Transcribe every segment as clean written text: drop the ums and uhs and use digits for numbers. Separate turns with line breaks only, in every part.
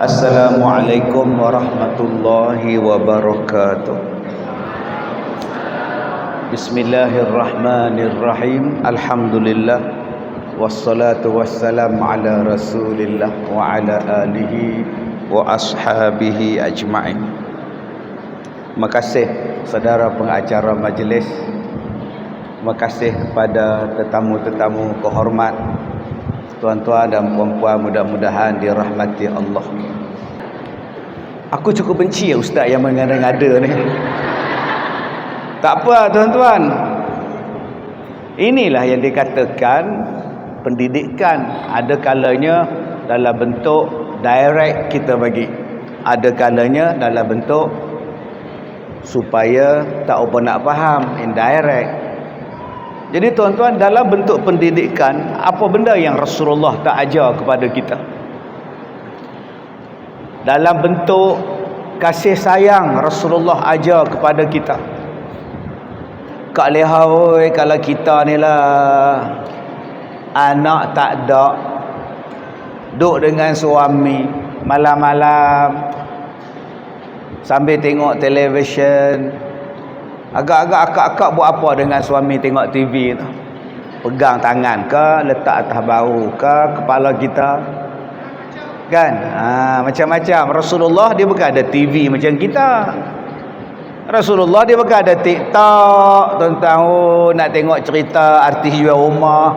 Assalamualaikum warahmatullahi wabarakatuh. Bismillahirrahmanirrahim. Alhamdulillah wassalatu wassalam ala Rasulillah wa ala alihi wa ashabihi ajma'in. Terima kasih saudara pengacara majlis. Terima kasih kepada tetamu-tetamu kehormat, tuan-tuan dan puan-puan, mudah-mudahan dirahmati Allah. Aku cukup benci ustaz yang mengada-ngada ni. Tak apa tuan-tuan. Inilah yang dikatakan pendidikan. Ada kalanya dalam bentuk direct kita bagi. Ada kalanya dalam bentuk supaya tak apa nak faham, indirect. Jadi tuan-tuan, dalam bentuk pendidikan, apa benda yang Rasulullah tak ajar kepada kita? Dalam bentuk kasih sayang, Rasulullah ajar kepada kita. Kak Leha, oi, kalau kita ni lah anak tak ada, duduk dengan suami malam-malam sambil tengok televisyen, agak-agak akak-akak buat apa dengan suami tengok TV tu? Pegang tangan ke, letak atas bahu ke, kepala kita kan? Macam-macam. Rasulullah dia bukan ada TV macam kita. Rasulullah dia bukan ada TikTok tentang nak tengok cerita artis jual rumah,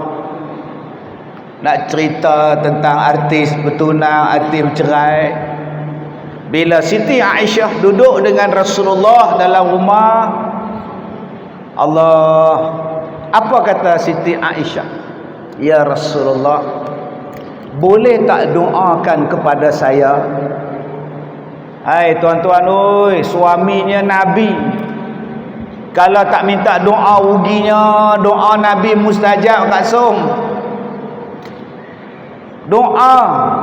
nak cerita tentang artis bertunang, artis bercerai. Bila Siti Aisyah duduk dengan Rasulullah dalam rumah, Allah, apa kata Siti Aisyah? Ya Rasulullah, boleh tak doakan kepada saya? Hai tuan-tuan, oi, suaminya Nabi, kalau tak minta doa ruginya. Doa Nabi mustajab kat song. Doa,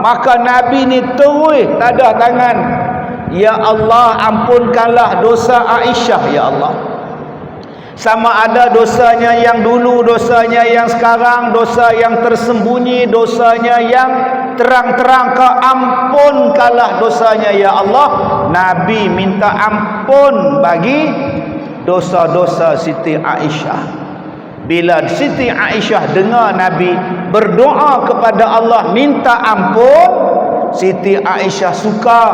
maka Nabi ni terus tadah tangan, ya Allah, ampunkanlah dosa Aisyah ya Allah. Sama ada dosanya yang dulu, dosanya yang sekarang, dosa yang tersembunyi, dosanya yang terang-terang, ke ampunkanlah dosanya ya Allah. Nabi minta ampun bagi dosa-dosa Siti Aisyah. Bila Siti Aisyah dengar Nabi berdoa kepada Allah minta ampun, Siti Aisyah suka.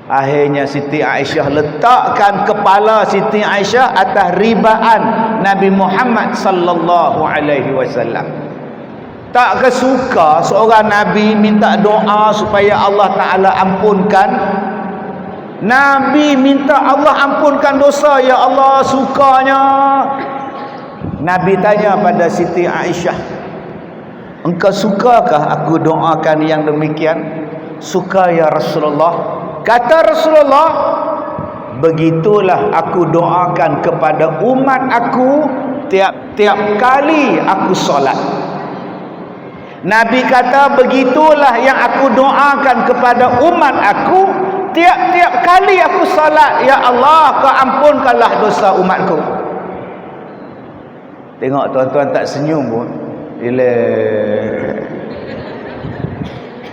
Akhirnya Siti Aisyah letakkan kepala Siti Aisyah atas ribaan Nabi Muhammad sallallahu alaihi wasallam. Tak kesuka seorang Nabi minta doa supaya Allah Ta'ala ampunkan. Nabi minta Allah ampunkan dosa, ya Allah, sukanya. Nabi tanya pada Siti Aisyah, engkau sukakah aku doakan yang demikian? Suka ya Rasulullah. Kata Rasulullah, begitulah aku doakan kepada umat aku tiap-tiap kali aku solat. Nabi kata, begitulah yang aku doakan kepada umat aku tiap-tiap kali aku salat, ya Allah, kau ampunkanlah dosa umatku. Tengok tuan-tuan tak senyum pun.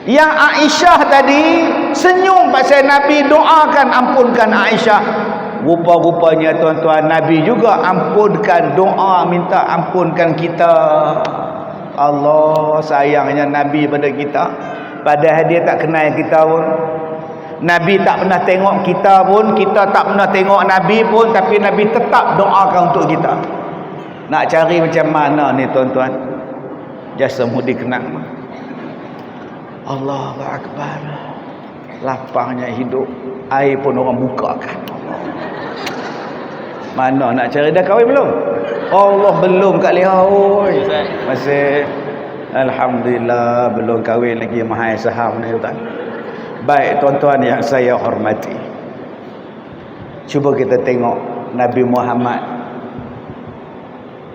Yang Aisyah tadi senyum pasal Nabi doakan ampunkan Aisyah. Rupa-rupanya tuan-tuan, Nabi juga ampunkan doa, minta ampunkan kita. Allah sayangnya Nabi pada kita, padahal dia tak kenal kita pun. Nabi tak pernah tengok kita pun, kita tak pernah tengok Nabi pun, tapi Nabi tetap doakan untuk kita. Nak cari macam mana ni tuan-tuan? Jasa mudi kenang. Allahu Akbar. Lapangnya hidup, air pun orang bukakan. Mana nak cari? Dah kahwin belum? Allah belum Kak Leha, oi. Masih alhamdulillah belum kahwin lagi, mahal saham ni tuan. Baik tuan-tuan yang saya hormati, cuba kita tengok Nabi Muhammad.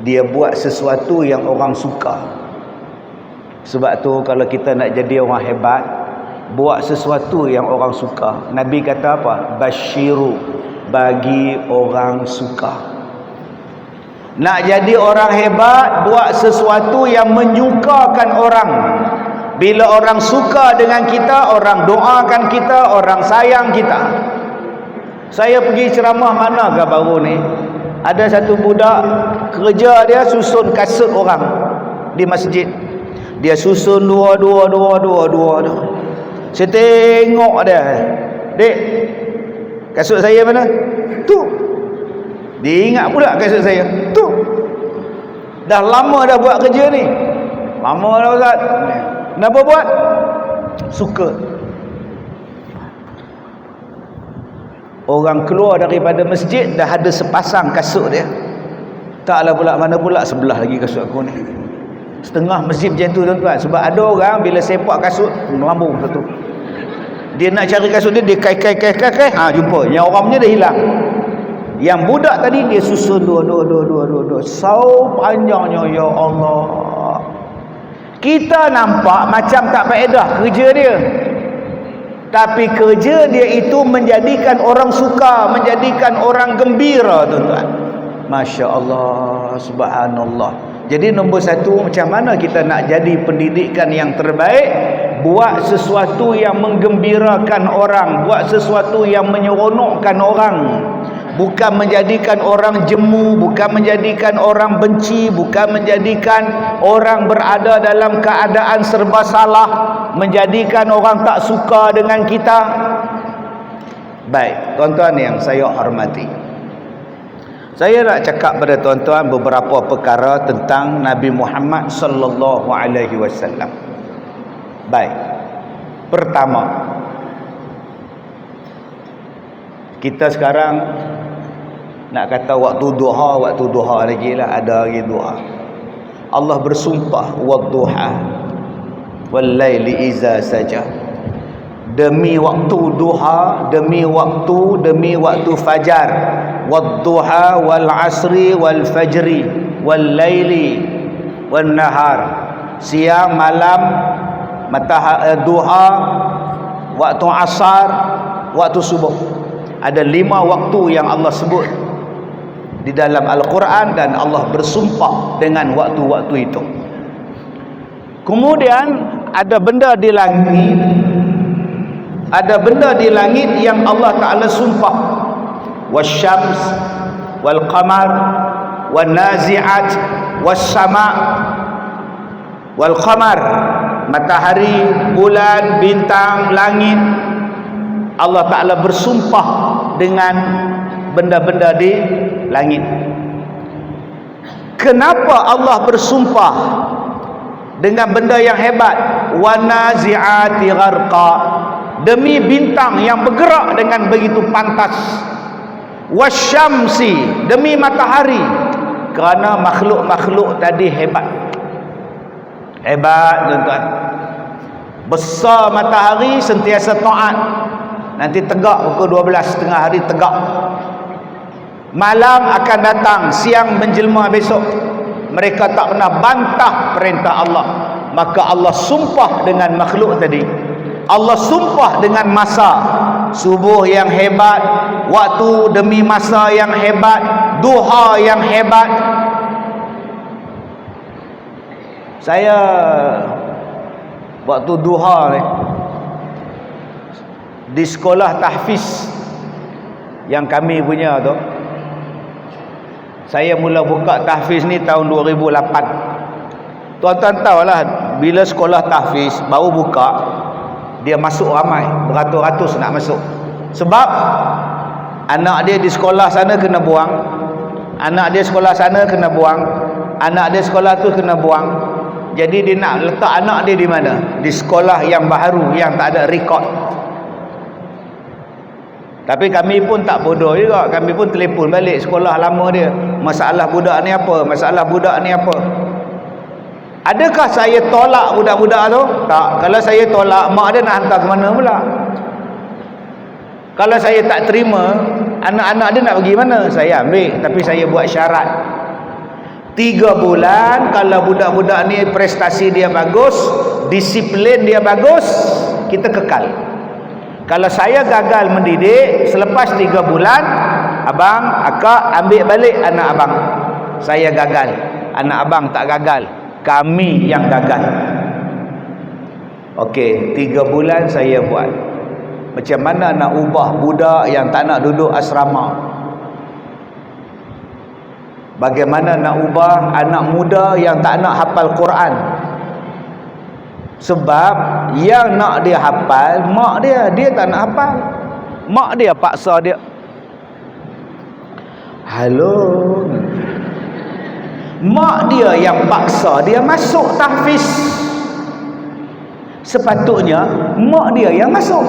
Dia buat sesuatu yang orang suka. Sebab tu kalau kita nak jadi orang hebat, buat sesuatu yang orang suka. Nabi kata apa? Basyiru, bagi orang suka. Nak jadi orang hebat, buat sesuatu yang menyukakan orang. Bila orang suka dengan kita, orang doakan kita, orang sayang kita. Saya pergi ceramah mana ke baru ni, ada satu budak kerja dia susun kasut orang di masjid. Dia susun dua. Saya tengok dia, "Dek, kasut saya mana?" "Tu." Dia ingat pula kasut saya. "Tu." Dah lama dah buat kerja ni. "Lama dah Ustaz." "Kenapa buat?" "Suka." Orang keluar daripada masjid dah ada sepasang kasut dia. Taklah pula, mana pula sebelah lagi kasut aku ni. Setengah masjid macam tu tuan-tuan. Sebab ada orang bila sepak kasut melambung satu. Dia nak cari kasut dia kai, jumpa. Yang orang punya dah hilang. Yang budak tadi dia susun dua. Sau panjangnya, ya Allah. Kita nampak macam tak faedah kerja dia. Tapi kerja dia itu menjadikan orang suka, menjadikan orang gembira, tuan-tuan. Masya Allah, subhanallah. Jadi nombor satu, macam mana kita nak jadi pendidikan yang terbaik? Buat sesuatu yang menggembirakan orang, buat sesuatu yang menyeronokkan orang. Bukan menjadikan orang jemu, bukan menjadikan orang benci, bukan menjadikan orang berada dalam keadaan serba salah, menjadikan orang tak suka dengan kita. Baik, tuan-tuan yang saya hormati, saya nak cakap pada tuan-tuan beberapa perkara tentang Nabi Muhammad sallallahu alaihi wasallam. Baik. Pertama, kita sekarang nak kata waktu duha lagi lah, ada lagi doa. Allah bersumpah, wadduha wal laili iza saja. Demi waktu duha, demi waktu fajar. Wadduha wal asri wal fajri wal laili wan nahar. Siang, malam, matahari, duha, waktu asar, waktu subuh. Ada 5 waktu yang Allah sebut di dalam Al-Quran, dan Allah bersumpah dengan waktu-waktu itu. Kemudian ada benda di langit, yang Allah Ta'ala sumpah. Wasyams wal qamar wan nazi'at was sama' wal qamar. Matahari, bulan, bintang, langit. Allah Ta'ala bersumpah dengan benda-benda di langit. Kenapa Allah bersumpah dengan benda yang hebat? Wanazi'ati gharqa. Demi bintang yang bergerak dengan begitu pantas. Wasyamsi, demi matahari. Kerana makhluk-makhluk tadi hebat. Hebat, tuan-tuan. Besar matahari, sentiasa taat. Nanti tegak pukul 12 tengah hari, tegak. Malam akan datang, siang menjelma besok. Mereka tak pernah bantah perintah Allah. Maka Allah sumpah dengan makhluk tadi. Allah sumpah dengan masa. Subuh yang hebat, waktu demi masa yang hebat, duha yang hebat. Saya waktu duha ni di sekolah tahfiz yang kami punya tu, saya mula buka tahfiz ni tahun 2008. Tuan-tuan tahulah, bila sekolah tahfiz baru buka, dia masuk ramai, beratus-ratus nak masuk. Sebab anak dia di sekolah sana kena buang, anak dia sekolah sana kena buang, anak dia sekolah tu kena buang. Jadi dia nak letak anak dia di mana? Di sekolah yang baru, yang tak ada rekod. Tapi kami pun tak bodoh juga. Kami pun telefon balik sekolah lama dia. Masalah budak ni apa? Masalah budak ni apa? Adakah saya tolak budak-budak tu? Tak. Kalau saya tolak, mak dia nak hantar ke mana pula? Kalau saya tak terima, anak-anak dia nak pergi mana? Saya ambil. Tapi saya buat syarat. 3 bulan, kalau budak-budak ni prestasi dia bagus, disiplin dia bagus, kita kekal. Kalau saya gagal mendidik, selepas 3 bulan, abang, akak ambil balik anak abang. Saya gagal, anak abang tak gagal, kami yang gagal. Okey, 3 bulan saya buat. Macam mana nak ubah budak yang tak nak duduk asrama? Bagaimana nak ubah anak muda yang tak nak hafal Quran? Sebab yang nak dia hafal mak dia, dia tak nak hafal. Mak dia paksa dia. Halo. Mak dia yang paksa dia masuk tahfiz. Sepatutnya mak dia yang masuk.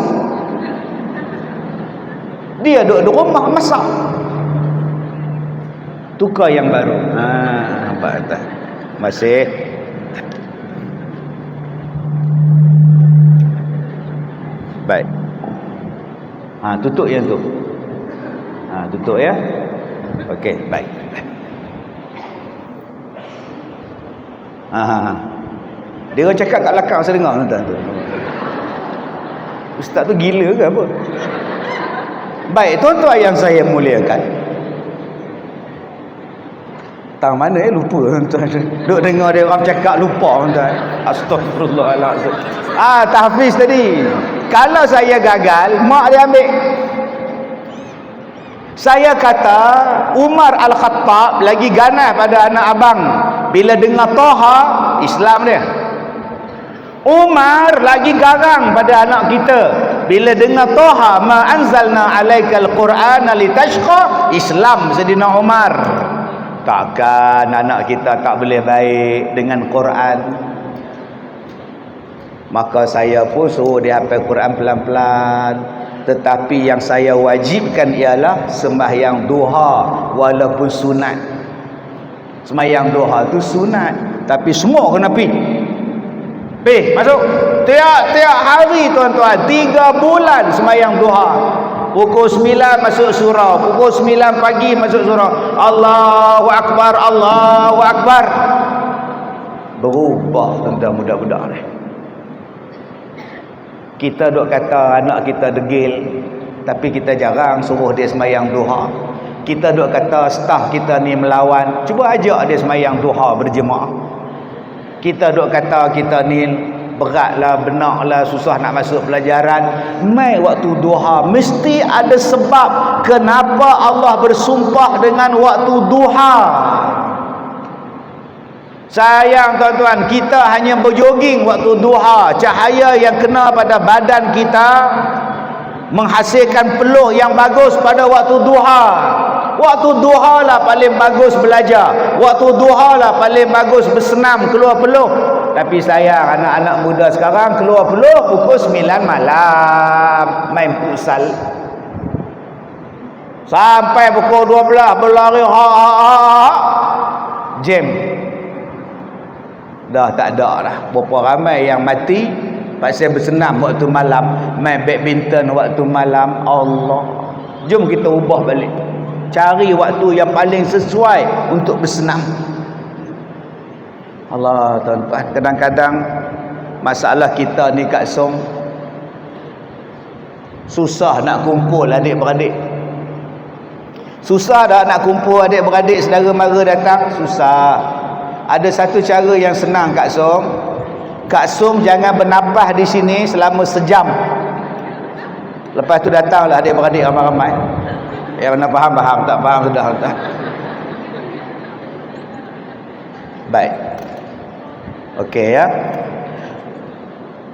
Dia duduk di rumah masak. Tukar yang baru. Nampak tak? Masih. Baik. Tutup yang tu. Tutup ya. Okey, baik. Dia orang cakap kat belakang saya dengar tuan tu. Ustaz tu gila ke apa? Baik, tuan-tuan yang saya muliakan. Tang mana lupa tuan. Duk dengar dia orang cakap lupa tuan. Astagfirullahalazim. Tahfiz tadi. Kalau saya gagal, mak dia ambil. Saya kata Umar Al-Khattab lagi ganas pada anak abang bila dengar Taha, Islam dia. Umar lagi garang pada anak kita bila dengar Taha, ma anzalna alaikal qur'ana litashqa, Islam Sayyidina Umar. Takkan anak kita tak boleh baik dengan Quran. Maka saya pun suruh dia hafal Quran pelan-pelan. Tetapi yang saya wajibkan ialah sembahyang duha walaupun sunat. Sembahyang duha tu sunat, tapi semua kena pergi masuk tiap-tiap hari tuan-tuan. 3 bulan sembahyang duha. Pukul 9 masuk surau, pukul 9 pagi masuk surau. Allahu Akbar, Allahu Akbar. Berubah tuan-tuan budak-budak ni. Kita duk kata anak kita degil, tapi kita jarang suruh dia sembahyang duha. Kita duk kata staf kita ni melawan, cuba ajak dia sembahyang duha berjemaah. Kita duk kata kita ni beratlah, benaklah, susah nak masuk pelajaran. Mai waktu duha mesti ada sebab kenapa Allah bersumpah dengan waktu duha. Sayang tuan-tuan, kita hanya berjoging waktu duha. Cahaya yang kena pada badan kita menghasilkan peluh yang bagus pada waktu duha. Waktu duha lah paling bagus belajar. Waktu duha lah paling bagus bersenam, keluar peluh. Tapi sayang, anak-anak muda sekarang keluar peluh pukul 9 malam, main futsal sampai pukul 12 berlari jam. Dah tak ada dah. Berapa ramai yang mati pasal bersenam waktu malam, main badminton waktu malam. Allah, jom kita ubah balik, cari waktu yang paling sesuai untuk bersenam. Allah tuan-tuan, kadang-kadang masalah kita ni Kak Song, susah nak kumpul adik-beradik. Susah dah nak kumpul adik-beradik, saudara mara datang, susah. Ada satu cara yang senang Kak Som. Kak Som jangan bernafas di sini selama sejam. Lepas tu datanglah adik-beradik ramai-ramai. Yang mana faham, tak faham sudah. Baik. Okey ya.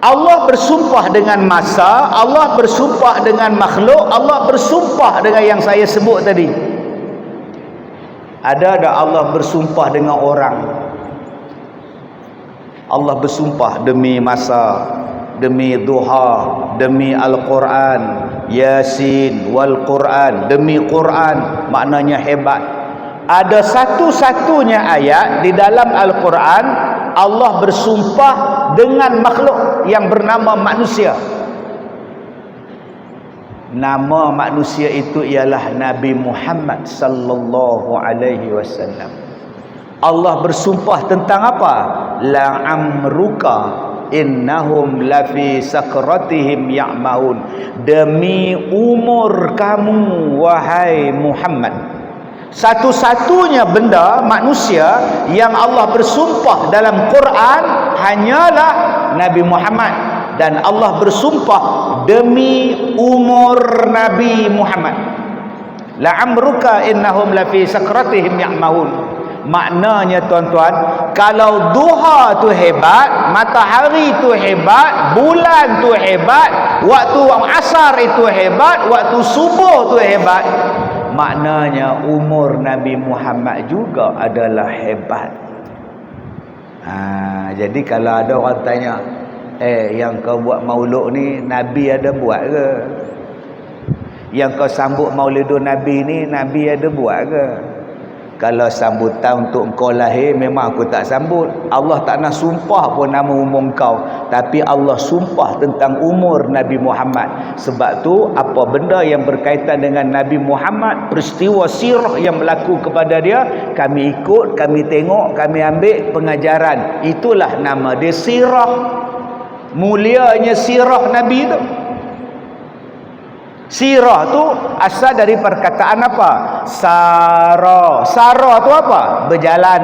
Allah bersumpah dengan masa, Allah bersumpah dengan makhluk, Allah bersumpah dengan yang saya sebut tadi. Ada tak Allah bersumpah dengan orang? Allah bersumpah demi masa, demi duha, demi Al-Quran, Yasin wal Quran, demi Quran, maknanya hebat. Ada satu-satunya ayat di dalam Al-Quran Allah bersumpah dengan makhluk yang bernama manusia. Nama manusia itu ialah Nabi Muhammad sallallahu alaihi wasallam. Allah bersumpah tentang apa? La'amruka innahum lafi sakratihim ya'maun. Demi umur kamu wahai Muhammad. Satu-satunya benda manusia yang Allah bersumpah dalam Quran hanyalah Nabi Muhammad. dan Allah bersumpah demi umur Nabi Muhammad. La'amruka innahum lafi sakratihim ya'mahun. Maknanya tuan-tuan, kalau duha tu hebat, matahari tu hebat, bulan tu hebat, waktu asar itu hebat, waktu subuh tu hebat, maknanya umur Nabi Muhammad juga adalah hebat. Jadi kalau ada orang tanya, yang kau buat maulud ni Nabi ada buat ke? Yang kau sambut maulidun Nabi ni Nabi ada buat ke? Kalau sambutan untuk engkau lahir memang aku tak sambut. Allah tak nak sumpah pun nama umur kau, tapi Allah sumpah tentang umur Nabi Muhammad. Sebab tu apa benda yang berkaitan dengan Nabi Muhammad, peristiwa sirah yang berlaku kepada dia, kami ikut, kami tengok, kami ambil pengajaran. Itulah nama dia sirah. Mulianya sirah Nabi tu. Sirah tu asal dari perkataan apa? Sarah. Sarah tu apa? Berjalan.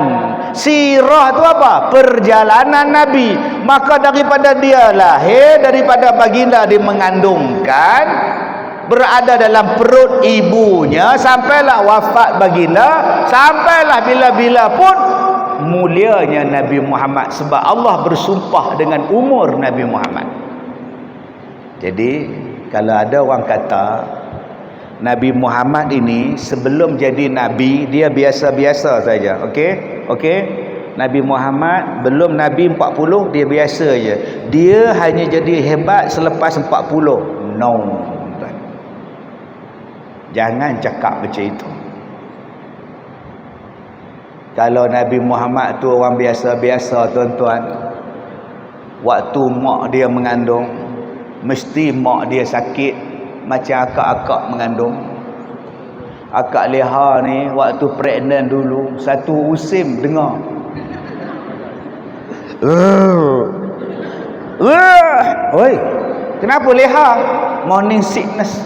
Sirah tu apa? Perjalanan Nabi. Maka daripada dia lahir, daripada baginda dia mengandungkan, berada dalam perut ibunya, sampailah wafat baginda, sampailah bila-bila pun mulianya Nabi Muhammad. Sebab Allah bersumpah dengan umur Nabi Muhammad. Jadi kalau ada orang kata Nabi Muhammad ini sebelum jadi Nabi dia biasa-biasa saja, okey? Nabi Muhammad belum Nabi 40 dia biasa je. Dia hanya jadi hebat selepas 40. No. Jangan cakap macam itu. Kalau Nabi Muhammad tu orang biasa-biasa tuan-tuan, waktu mak dia mengandung, mesti mak dia sakit macam akak-akak mengandung. Akak Leha ni waktu pregnant dulu, satu musim dengar, oi, kenapa Leha? Morning sickness.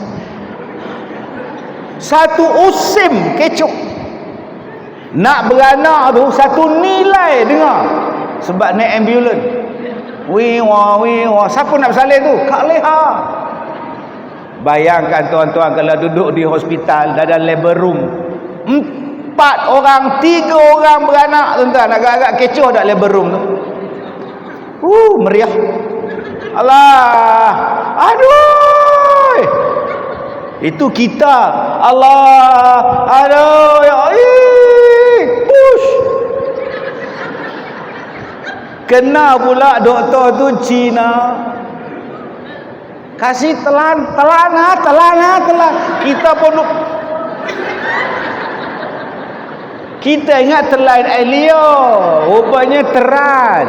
Satu musim kecoh. Nak beranak tu satu nilai dengar. Sebab naik ambulans. Wiwa. Siapa nak bersalin tu? Kak Leha. Bayangkan tuan-tuan kalau duduk di hospital dalam labor room, 4 orang, 3 orang beranak tuan-tuan. Agak-agak kecoh tak labor room tu? Meriah. Allah. Aduh. Itu kita. Allah. Aduh. Ya push. Kena pula doktor tu Cina. Kasih telan. Kita pun kita ingat telan Elio, rupanya teran.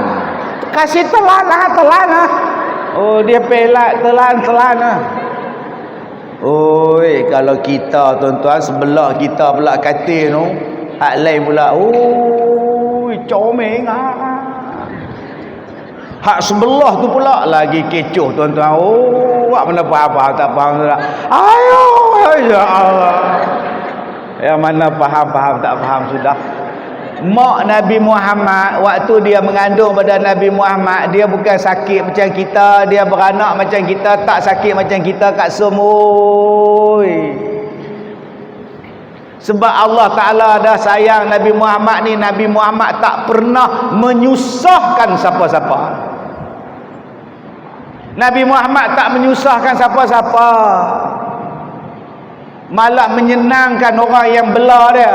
Kasih telan. Oh, dia pelat telan. Oi, kalau kita tuan-tuan sebelah kita pula katil tu, hak lain pula. Oi, comel hak sebelah tu pula lagi kecoh tuan-tuan. Hak mana faham tak faham sudah. Ayo, ya Allah. Yang mana faham tak faham sudah. Mak Nabi Muhammad waktu dia mengandung pada Nabi Muhammad, dia bukan sakit macam kita, dia beranak macam kita, tak sakit macam kita kat semui. Sebab Allah Ta'ala dah sayang Nabi Muhammad ni. Nabi Muhammad tak pernah menyusahkan siapa-siapa. Nabi Muhammad tak menyusahkan siapa-siapa, malah menyenangkan orang yang belah dia.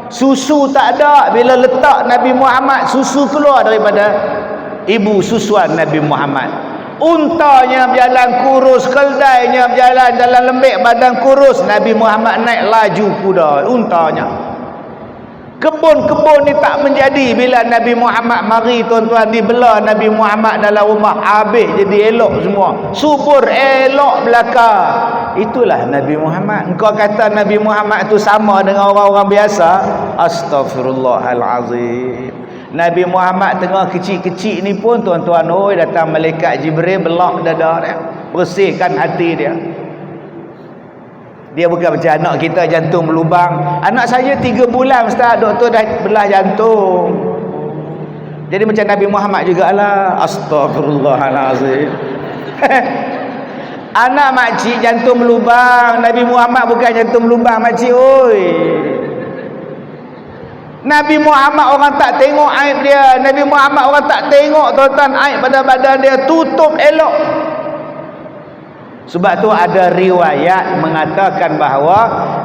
Susu tak ada. Bila letak Nabi Muhammad, susu keluar daripada ibu susuan Nabi Muhammad. Untanya berjalan kurus, keldainya berjalan dalam lembik, badan kurus. Nabi Muhammad naik laju kuda untanya. Kebun-kebun ni tak menjadi bila Nabi Muhammad mari tuan-tuan, dibelah Nabi Muhammad dalam rumah, habis jadi elok semua. Subur elok belaka. Itulah Nabi Muhammad. Engkau kata Nabi Muhammad tu sama dengan orang-orang biasa? Astaghfirullahalazim. Nabi Muhammad tengah kecil-kecil ni pun tuan-tuan, datang malaikat Jibril belah dada dia, bersihkan hati dia. Dia bukan macam anak kita jantung berlubang. Anak saya 3 bulan ustaz, doktor dah belah jantung. Jadi macam Nabi Muhammad jugalah. Astagfirullahalazim. Anak makcik jantung melubang, Nabi Muhammad bukan jantung melubang makcik oi. Nabi Muhammad orang tak tengok aib dia. Nabi Muhammad orang tak tengok tuan-tuan aib pada badan dia, tutup elok. Sebab tu ada riwayat mengatakan bahawa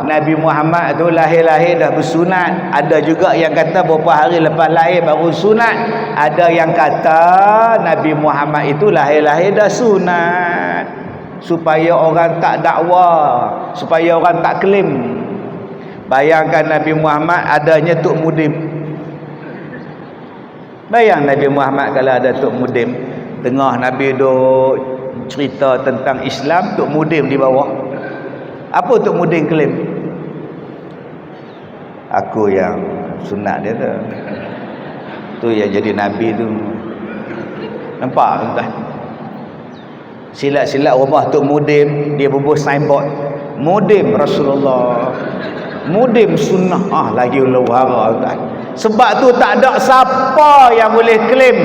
Nabi Muhammad tu lahir-lahir dah bersunat. Ada juga yang kata beberapa hari lepas lahir baru sunat. Ada yang kata Nabi Muhammad itu lahir-lahir dah sunat, supaya orang tak dakwa, supaya orang tak klaim. Bayangkan Nabi Muhammad adanya Tok Mudim. Bayang Nabi Muhammad kalau ada Tok Mudim, tengah Nabi duk cerita tentang Islam, Tok Mudim di bawah. Apa Tok Mudim klaim? Aku yang sunat dia tu. Tu yang jadi Nabi tu. Nampak tuan? Silat-silat rumah Tok Mudim, dia bubuh signboard. Mudim Rasulullah. Mudim sunnah. Lagi luar tuan. Sebab tu tak ada siapa yang boleh klaim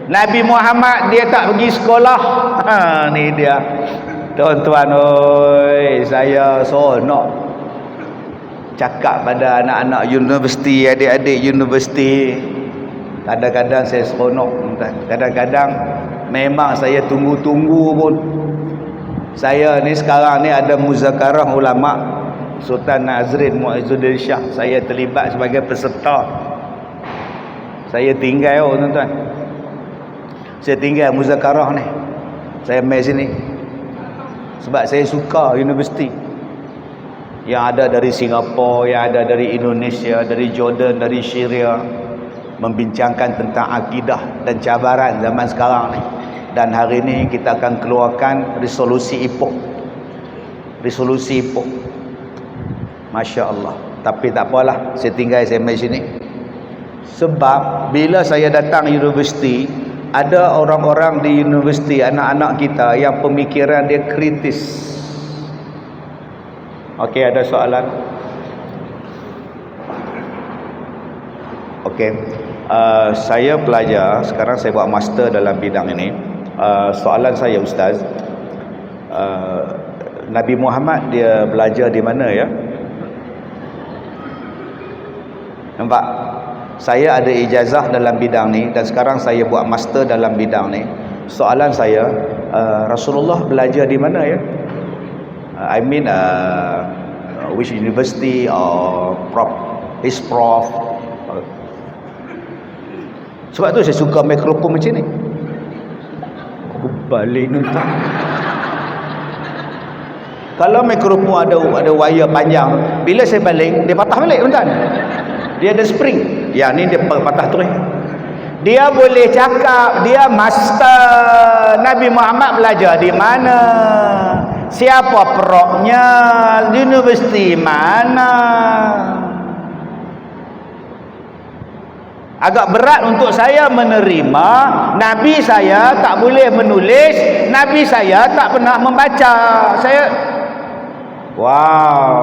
Nabi Muhammad dia tak pergi sekolah. Ni dia. Tuan-tuan oi, saya seronok cakap pada anak-anak universiti, adik-adik universiti. Kadang-kadang saya seronok, kadang-kadang memang saya tunggu-tunggu pun. Saya ni sekarang ni ada muzakarah ulama Sultan Nazrin Muizzuddin Shah. Saya terlibat sebagai peserta. Saya tinggal tuan-tuan. Saya tinggal muzakarah ni. Saya mai sini sebab saya suka universiti. Yang ada dari Singapura, yang ada dari Indonesia, dari Jordan, dari Syria, membincangkan tentang akidah dan cabaran zaman sekarang ni. Dan hari ini kita akan keluarkan resolusi Ipoh. Resolusi Ipoh. Masya Allah. Tapi tak apalah, saya tinggal, saya mai sini. Sebab bila saya datang universiti, ada orang-orang di universiti, anak-anak kita yang pemikiran dia kritis. Okey, ada soalan? Okey. Saya pelajar, sekarang saya buat master dalam bidang ini. Soalan saya Ustaz, Nabi Muhammad dia belajar di mana ya? Nampak? Saya ada ijazah dalam bidang ni dan sekarang saya buat master dalam bidang ni. Soalan saya, Rasulullah belajar di mana ya? I mean which university or his prof. Sebab tu saya suka mikrofon macam ni. Aku balik nonton. Kalau mikrofon ada wire panjang, bila saya balik dia patah balik tuan. Dia ada spring. Yang ni dia patah terus. Dia boleh cakap dia master. Nabi Muhammad belajar di mana? Siapa profnya? Universiti mana? Agak berat untuk saya menerima Nabi saya tak boleh menulis, Nabi saya tak pernah membaca. Saya wow,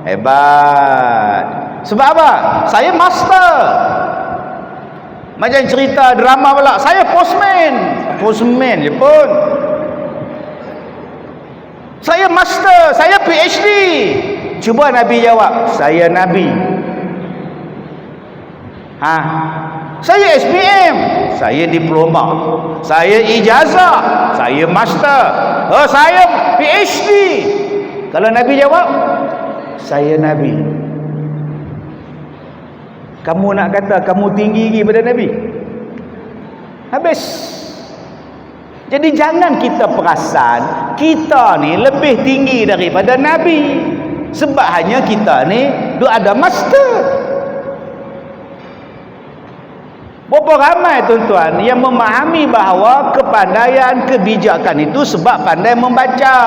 hebat. Sebab apa? Saya master. Macam cerita drama pula, saya postman je pun. Saya master, saya PhD. Cuba Nabi jawab, saya Nabi. Saya SPM, saya diploma, saya ijazah, saya master, saya PhD. Kalau Nabi jawab, saya Nabi. Kamu nak kata kamu tinggi lagi pada Nabi? Habis. Jadi jangan kita perasan kita ni lebih tinggi daripada Nabi. Sebab hanya kita ni ada master. Berapa ramai tuan-tuan yang memahami bahawa kepandaian, kebijakan itu sebab pandai membaca.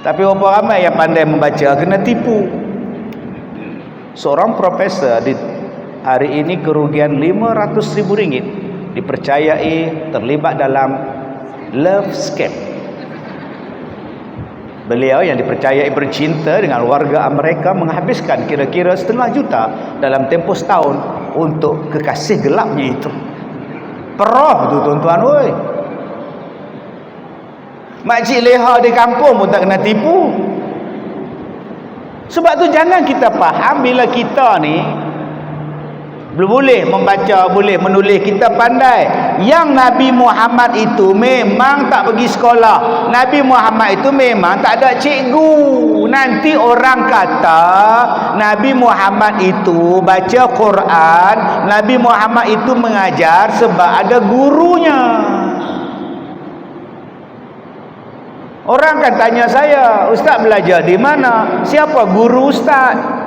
Tapi berapa ramai yang pandai membaca kena tipu. Seorang profesor di hari ini kerugian RM500,000 dipercayai terlibat dalam love scam. Beliau yang dipercayai bercinta dengan warga Amerika menghabiskan kira-kira 500 juta dalam tempoh setahun untuk kekasih gelapnya itu. Perah tu tuan-tuan, oi. Makcik leha di kampung pun tak kena tipu. Sebab tu jangan kita faham bila kita ni boleh membaca, boleh menulis, kita pandai. Yang Nabi Muhammad itu memang tak pergi sekolah. Nabi Muhammad itu memang tak ada cikgu. Nanti orang kata Nabi Muhammad itu baca Quran, Nabi Muhammad itu mengajar sebab ada gurunya. Orang kan tanya saya, "Ustaz belajar di mana? Siapa guru Ustaz?"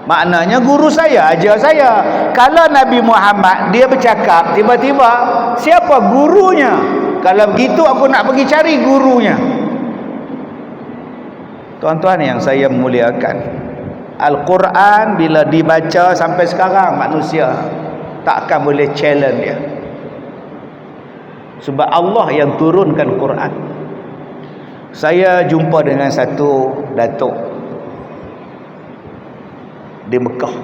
Maknanya guru saya ajar saya. Kalau Nabi Muhammad dia bercakap, tiba-tiba siapa gurunya? Kalau begitu aku nak pergi cari gurunya. Tuan-tuan yang saya muliakan, Al-Quran bila dibaca sampai sekarang manusia takkan boleh challenge dia. Sebab Allah yang turunkan Quran. Saya jumpa dengan satu datuk di Mekah,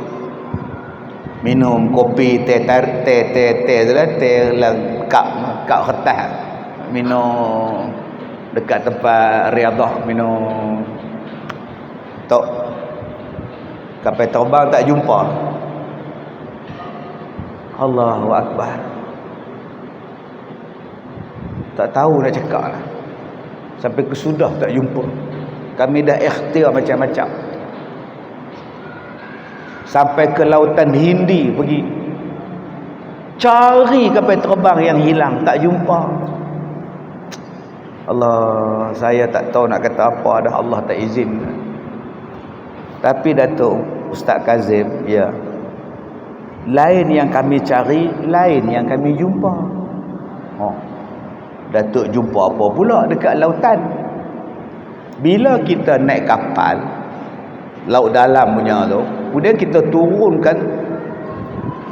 minum kopi teh kap kertas, minum dekat tempat Riyadhah, minum tok kapal terbang tak jumpa. Allahu Akbar, tak tahu nak cakap lah. Sampai kesudah tak jumpa. Kami dah ikhtiar macam-macam, sampai ke lautan Hindi pergi cari kapal terbang yang hilang, tak jumpa. Allah, saya tak tahu nak kata apa dah, Allah tak izin. Tapi Datuk Ustaz Kazim, ya, lain yang kami cari, lain yang kami jumpa. Datuk jumpa apa pula dekat lautan? Bila kita naik kapal laut dalam punya tu, kemudian kita turunkan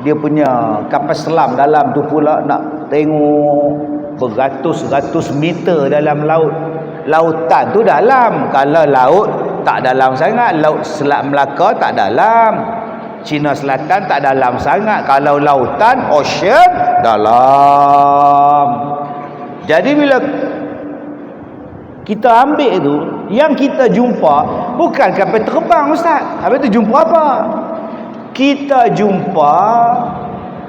dia punya kapal selam dalam tu pula, nak tengok beratus-ratus meter dalam laut. Lautan tu dalam. Kalau laut tak dalam sangat, laut Selat Melaka tak dalam, Cina Selatan tak dalam sangat. Kalau lautan, ocean, dalam. Jadi bila kita ambil tu, yang kita jumpa bukan kapal terbang, Ustaz. Habis tu jumpa apa? Kita jumpa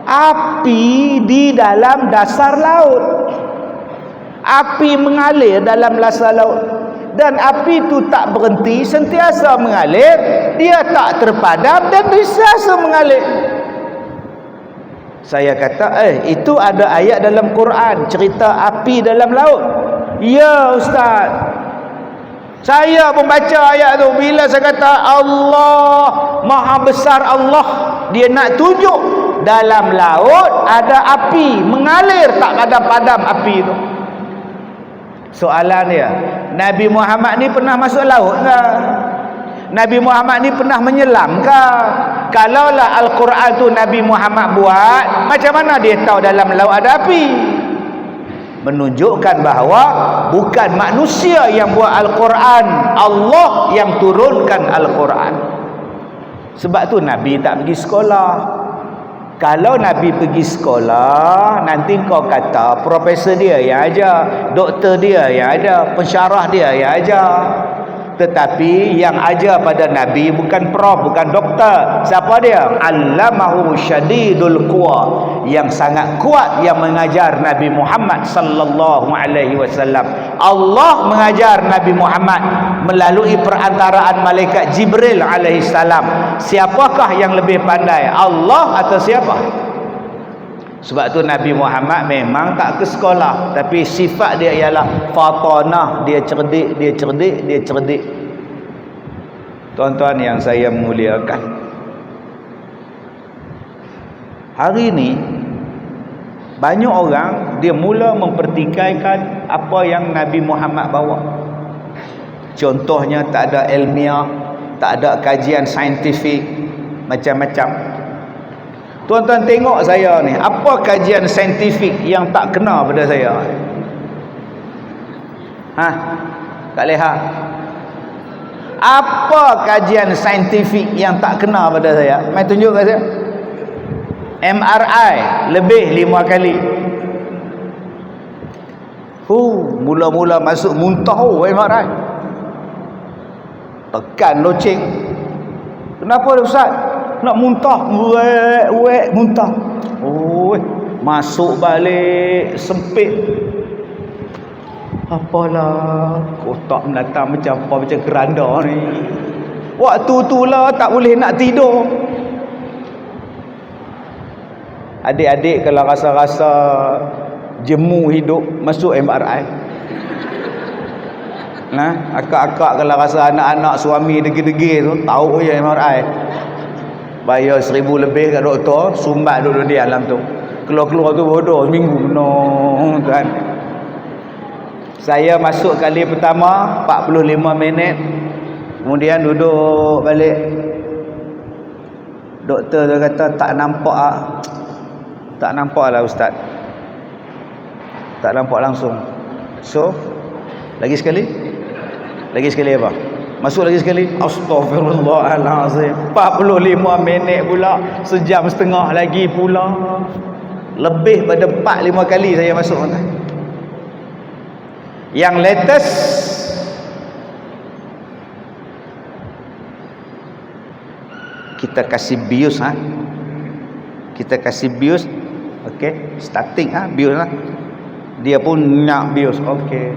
api di dalam dasar laut. Api mengalir dalam dasar laut. Dan api itu tak berhenti, sentiasa mengalir. Dia tak terpadam dan sentiasa mengalir. Saya kata, itu ada ayat dalam Quran cerita api dalam laut. Ya Ustaz, saya membaca ayat tu. Bila saya kata Allah Maha Besar Allah, dia nak tunjuk dalam laut ada api mengalir, tak padam-padam api tu. Soalan dia, Nabi Muhammad ni pernah masuk laut ke? Nabi Muhammad ni pernah menyelam ke? Kalaulah Al-Quran tu Nabi Muhammad buat, macam mana dia tahu dalam laut ada api? Menunjukkan bahawa bukan manusia yang buat Al-Quran, Allah yang turunkan Al-Quran. Sebab tu Nabi tak pergi sekolah. Kalau Nabi pergi sekolah, nanti kau kata profesor dia yang ajar, doktor dia yang ajar, pensyarah dia yang ajar. Tetapi yang ajar pada Nabi bukan prof, bukan doktor. Siapa dia? Allamahu syadidul quwa, yang sangat kuat yang mengajar Nabi Muhammad sallallahu alaihi wasallam. Allah mengajar Nabi Muhammad melalui perantaraan malaikat Jibril alaihi salam. Siapakah yang lebih pandai, Allah atau siapa? Sebab tu Nabi Muhammad memang tak ke sekolah, tapi sifat dia ialah fatanah, dia cerdik, dia cerdik, dia cerdik. Tuan-tuan yang saya muliakan, hari ini banyak orang dia mula mempertikaikan apa yang Nabi Muhammad bawa. Contohnya tak ada ilmiah, tak ada kajian saintifik, macam-macam. Tuan-tuan tengok saya ni, apa kajian saintifik yang tak kena pada saya? Kak Leha, apa kajian saintifik yang tak kena pada saya? Mai tunjuk kat saya. MRI lebih 5 kali. Mula-mula masuk muntah MRI. Tekan loceng. Kenapa Ustaz? Nak muntah. Muntah. Masuk balik sempit. Apalah, kotak menatang macam apa, macam keranda ni. Waktu tu lah tak boleh nak tidur. Adik-adik kalau rasa-rasa jemu hidup, masuk MRI. Nah, akak-akak kalau rasa anak-anak suami degil-degil tu, tahu je MRI. Bayar 1,000 lebih kat doktor, sumbat duduk di alam tu. Keluar-keluar tu bodoh seminggu menong kan. Saya masuk kali pertama 45 minit. Kemudian duduk balik. Doktor tu kata tak nampak ah. Tak nampak lah Ustaz. Tak nampak langsung. So, lagi sekali? Lagi sekali apa? Masuk lagi sekali? Astaghfirullahalazim. 45 minit pula. Sejam setengah lagi pula. Lebih pada 4-5 kali saya masuk. Yang latest, kita kasih bius kita kasih bius. Okey, starting bius dia pun nak bius. Okey,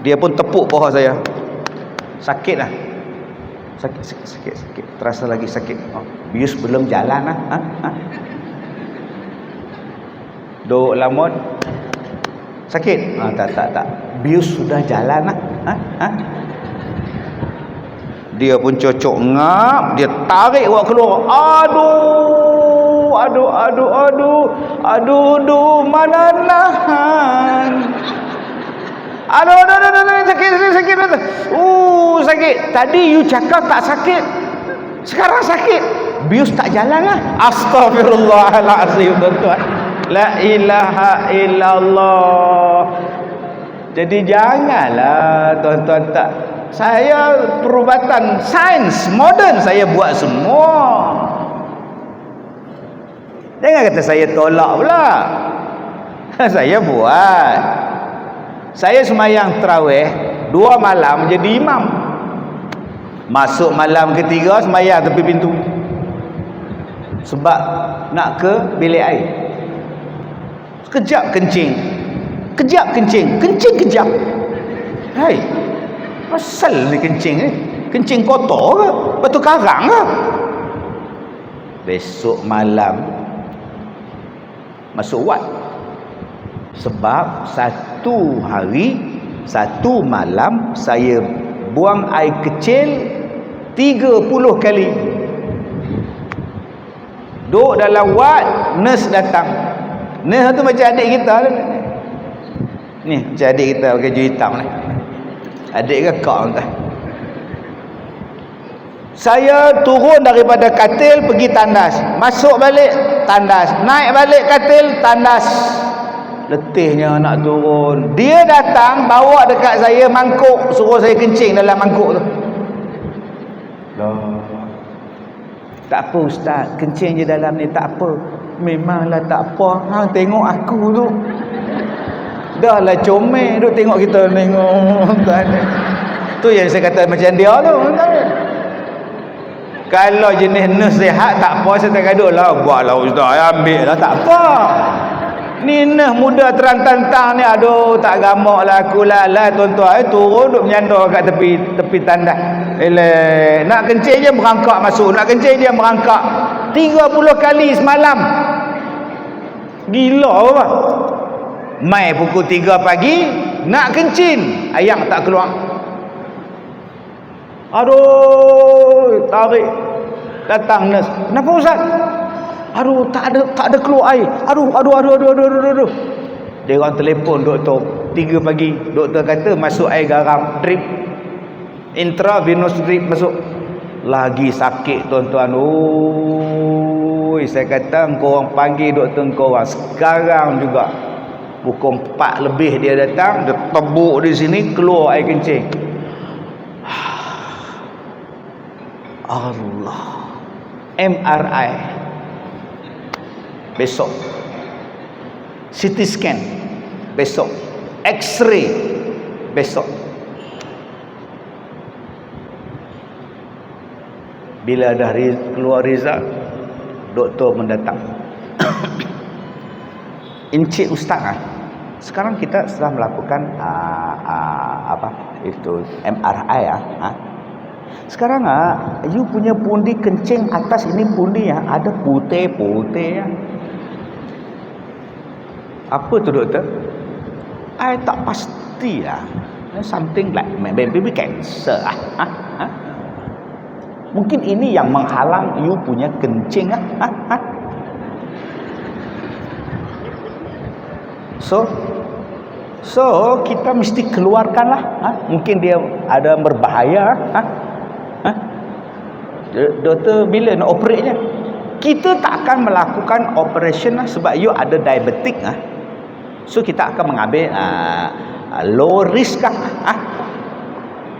dia pun tepuk paha saya. Sakit sakit, terasa lagi sakit. Bius belum jalan duk lamon sakit. Tak, bius sudah jalan Dia pun cocok ngap, dia tarik awak keluar. Aduh, mana nahan. Aduh, sakit. Sakit. Tadi you cakap tak sakit, sekarang sakit. Bius tak jalan lah. Astaghfirullahalazim, tuan-tuan. La ilaha illallah. Jadi janganlah tuan-tuan tak. Saya perubatan sains moden saya buat semua. Jangan kata saya tolak pula. Saya buat. Saya semayang tarawih 2 malam jadi imam. Masuk malam ketiga semayang tepi pintu. Sebab nak ke bilik air. Kejap kencing. Kencing kejap. Hai. Asal ni kencing ni? Kencing kotor ke? Batu karang ke? Besok malam masuk wad. Sebab satu hari, satu malam saya buang air kecil 30 kali. Duduk dalam wad, nurse datang. Nurse tu macam adik kita ni. Macam adik kita pakai baju hitam ni. Adik ke kak entah. Saya turun daripada katil pergi tandas, masuk balik tandas, naik balik katil tandas. Letihnya nak turun. Dia datang bawa dekat saya mangkuk, suruh saya kencing dalam mangkuk tu. Tak apa Ustaz, kencing je dalam ni tak apa. Memanglah tak apa. Hang tengok aku tu. Dah lah comel duk tengok kita tengok. Tu yang saya kata macam dia tu. Kalau jenis nasihat tak apa, saya tak gaduh lah. Buatlah Ustaz, ambil lah, tak apa. Ni muda terang-tantang ni, aduh tak gamak lah aku lah tuan-tuan. Turun duk menyandar kat tepi tandas. Nak kencing je merangkak masuk, nak kencing je merangkak 30 kali semalam. Gila apa? Mai pukul 3 pagi nak kencing, ayam tak keluar. Aduh, tarik. Datang nurse. Kenapa Ustaz? Aduh, tak ada keluar air. Aduh. Dia orang telefon doktor 3 pagi. Doktor kata masuk air garam, drip. Intravenous drip masuk. Lagi sakit tuan-tuan. Saya kata engkau orang panggil doktor engkau orang sekarang juga. Pukul 4 lebih dia datang, dia tebuk di sini, keluar air kencing. Allah. MRI besok, CT scan besok, X-ray besok. Bila dah keluar result, doktor mendatang. Encik Ustaz, sekarang kita sedang melakukan MRI Sekarang you punya pundi kencing atas ini pundi ada putih-putih Apa tu doktor? I tak pasti something like maybe cancer Mungkin ini yang menghalang you punya kencing So kita mesti keluarkanlah. Mungkin dia ada berbahaya. Doktor bila nak operatnya? Kita tak akan melakukan operation sebab you ada diabetik. So kita akan mengambil low risk.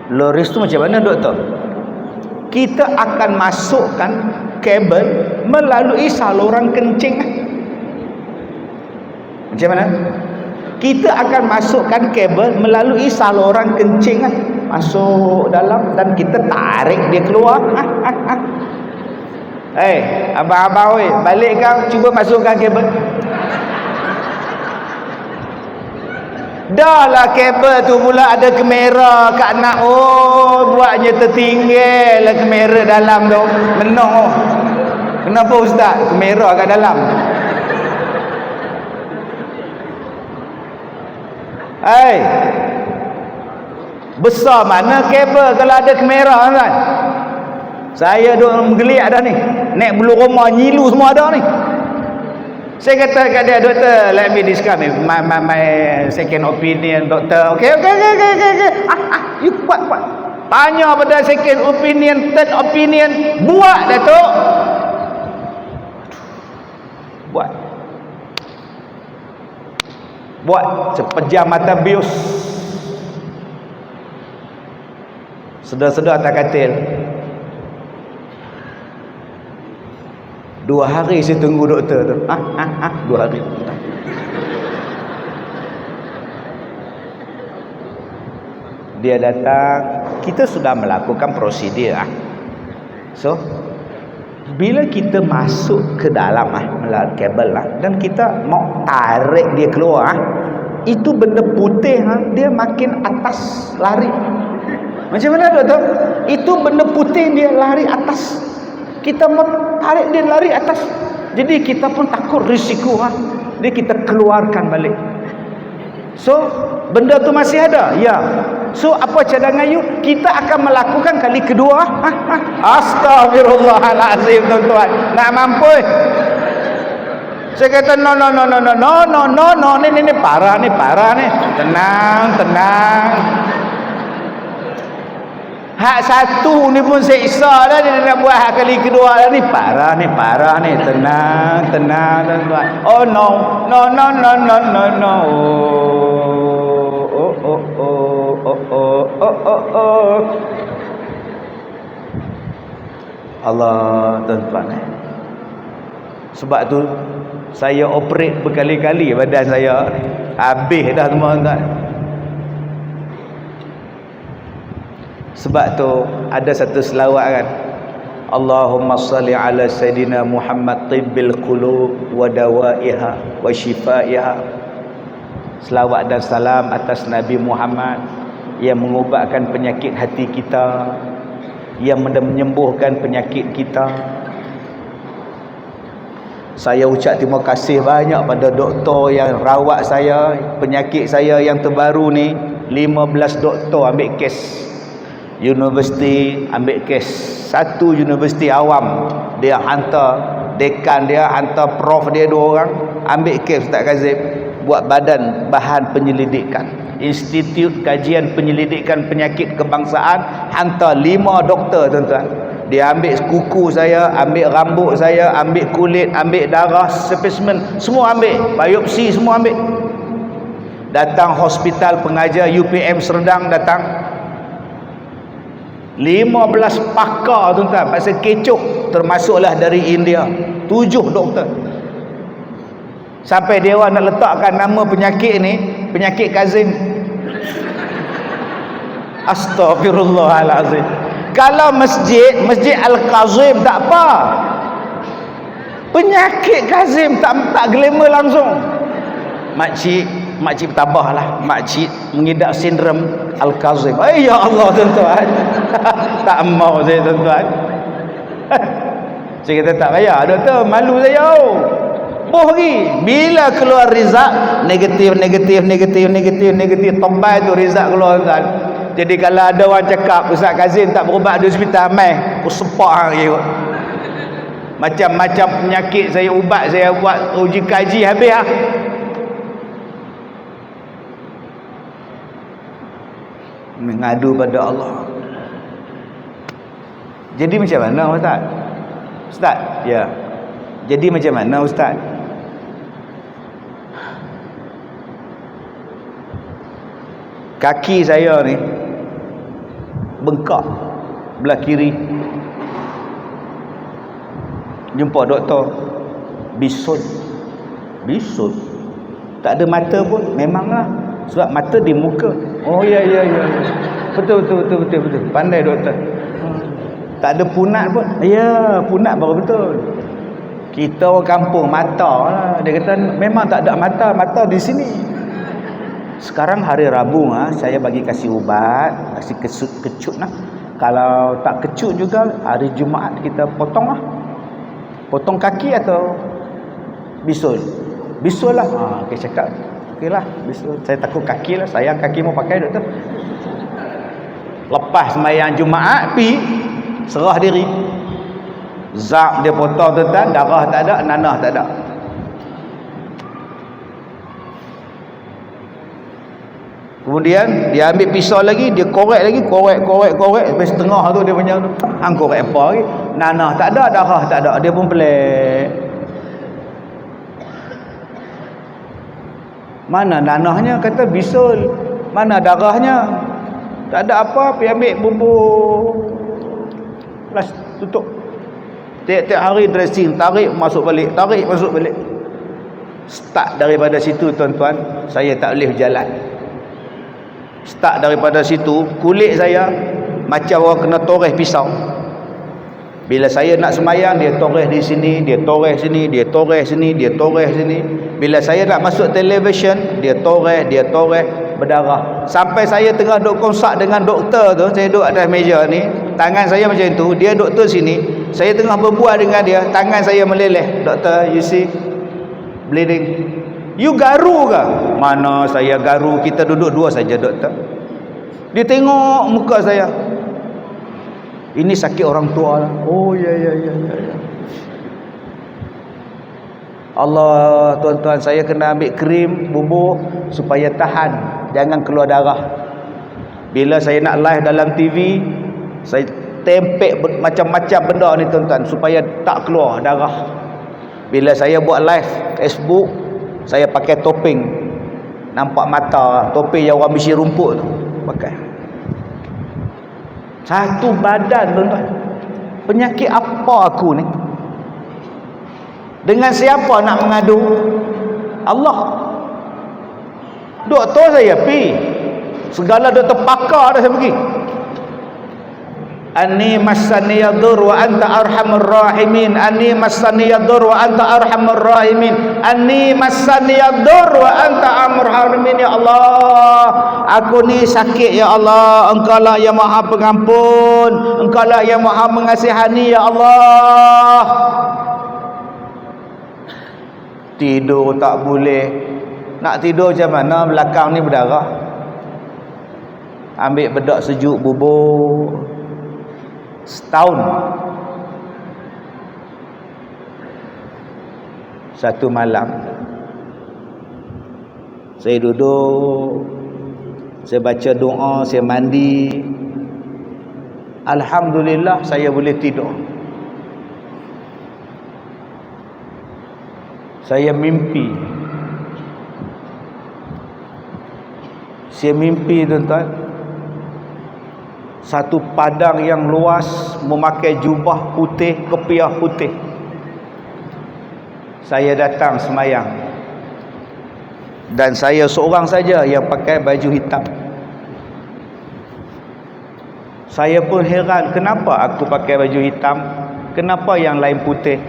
Low risk tu macam mana doktor? Kita akan masukkan kabel melalui saluran kencing. Macam mana? Kita akan masukkan kabel melalui saluran kencing masuk dalam dan kita tarik dia keluar. Abang-abang oi, balik kau cuba masukkan kabel. Dah lah kabel tu pula ada kamera kat nak. Buatnya tertinggal lah kamera dalam tu. Menang. Kenapa ustaz? Kamera kat dalam. Besar mana kabel kalau ada kamera kan? Saya duk menggeliat dah ni. Naik bulu rumah nyilu semua ada ni. Saya kata kat dia, doktor, let me discuss my second opinion, doktor. Okay. You kuat. Tanya pada second opinion, third opinion, buat Datuk. Buat sepejam mata bius. Sedar-sedar tak katil. 2 hari saya tunggu doktor tu. 2 hari. Dia datang, kita sudah melakukan prosedur. So, bila kita masuk ke dalam melalui kabel dan kita mau tarik dia keluar, itu benda putih dia makin atas lari. Macam mana doktor? Itu benda putih dia lari atas. Kita mau tarik dia lari atas. Jadi kita pun takut risiko. Jadi kita keluarkan balik. So, benda tu masih ada? Ya. So, apa cadangan you? Kita akan melakukan kali kedua. Astagfirullahalazim tuan-tuan. Nak mampu? Saya kata no. Ni parah ni. Tenang. Hak satu ni pun seksa dah, dia nak buat hak kali kedua dah ni. Parah ni. Tenang tuan-tuan. Oh no. Allah tuan-tuan. Sebab tu saya operate berkali-kali badan saya. Habis dah semua tuan. Sebab tu ada satu selawat kan. Allahumma salli ala Sayyidina Muhammad tibbil qulub wa dawaiha wa shifaiha. Selawat dan salam atas Nabi Muhammad yang mengubatkan penyakit hati kita, yang menyembuhkan penyakit kita. Saya ucap terima kasih banyak pada doktor yang rawat saya. Penyakit saya yang terbaru ni 15 doktor ambil kes. Universiti ambil kes. Satu universiti awam, dia hantar dekan dia, hantar prof dia 2 orang ambil kes Ustaz Kazim, buat badan bahan penyelidikan. Institut Kajian Penyelidikan Penyakit Kebangsaan hantar 5 doktor tuan-tuan. Dia ambil kuku saya, ambil rambut saya, ambil kulit, ambil darah, spesimen, semua ambil, biopsi semua ambil. datang hospital pengajar UPM Serdang, datang 15 pakar tuan-tuan pasal kecoh, termasuklah dari India 7 doktor. Sampai dewan nak letakkan nama penyakit ni penyakit Kazim. Astagfirullahalazim. Kalau masjid Al-Kazim tak apa, penyakit Kazim tak glamour langsung. Makcik bertabahlah, makcik mengidap sindrom Al-Kazim. Ya Allah tuan-tuan. Tak mau saya tuan-tuan. Saya kata tak payah doktor, malu saya. Boh lagi. Bila keluar result negatif, tembal tu result keluar tuan. Jadi kalau ada orang cakap Ustaz Kazim tak berubat di hospital, mai sepak hang je. Macam-macam penyakit saya ubat, saya buat uji kaji habis ah. Mengadu pada Allah. Jadi macam mana Ustaz? Ustaz, ya. Jadi macam mana Ustaz? Kaki saya ni bengkak belah kiri. Jumpa doktor, bisul. Tak ada mata pun, memanglah sebab mata di muka. Oh ya. Betul. Pandai doktor. Tak ada punat pun. Ya, punat baru betul. Kita orang kampung mata lah. Dia kata memang tak ada mata di sini. Sekarang hari Rabu saya bagi kasih ubat, kasih kecut lah. Kalau tak kecut juga hari Jumaat kita potong lah. Potong kaki atau bisul. Bisul lah. Okey cakap. Okeylah, bisul. Saya takut kaki lah. Sayang kaki mau pakai doktor. Lepas sembahyang Jumaat pi serah diri. Zak dia potong tuan-tuan, darah tak ada, nanah tak ada. Kemudian dia ambil pisau lagi, dia korek sampai setengah tu dia punya hang korek apa lagi? Nanah tak ada, darah tak ada. Dia pun pelik. Mana nanahnya? Kata bisul. Mana darahnya? Tak ada apa, pergi ambil bubur plus tutup. Tiap-tiap hari dressing, tarik masuk balik. Start daripada situ tuan-tuan, saya tak boleh berjalan. Start daripada situ, kulit saya macam orang kena toreh pisau. Bila saya nak sembahyang, dia toreh di sini, dia toreh sini, dia toreh sini, dia toreh sini. Bila saya nak masuk television, dia toreh, berdarah. Sampai saya tengah duk konsak dengan doktor tu, saya duduk atas meja ni, tangan saya macam tu, dia doktor sini, saya tengah berbual dengan dia, tangan saya meleleh. Doktor, you see bleeding. You garu ke? Mana saya garu, kita duduk dua saja doktor. Dia tengok muka saya. Ini sakit orang tua lah. Oh ya. Allah tuan-tuan, saya kena ambil krim bubur supaya tahan, jangan keluar darah. Bila saya nak live dalam TV, saya tempek macam-macam benda ni tuan-tuan supaya tak keluar darah. Bila saya buat live Facebook, saya pakai topeng, nampak mata, topeng yang orang bisi rumput tu pakai. Satu badan tuan-tuan. Penyakit apa aku ni? Dengan siapa nak mengadu? Allah. Doktor saya pi, segala doktor pakar dah saya pergi. Anni massani yadur wa anta arhamur rahimin. Anni massani yadur wa anta arhamur rahimin. Anni massani yadur wa anta arhamur rahimin. Ya Allah, aku ni sakit ya Allah, Engkau lah yang Maha Pengampun, Engkau lah yang Maha Mengasihani ya Allah. Tidur tak boleh. Nak tidur macam mana? Belakang ni berdarah. Ambil bedak sejuk bubur. Setahun. Satu malam saya duduk, saya baca doa, saya mandi, alhamdulillah saya boleh tidur. Saya mimpi Saya mimpi tuan-tuan, satu padang yang luas, memakai jubah putih, kepiah putih. Saya datang semayang, dan saya seorang saja yang pakai baju hitam. Saya pun heran, kenapa aku pakai baju hitam, kenapa yang lain putih.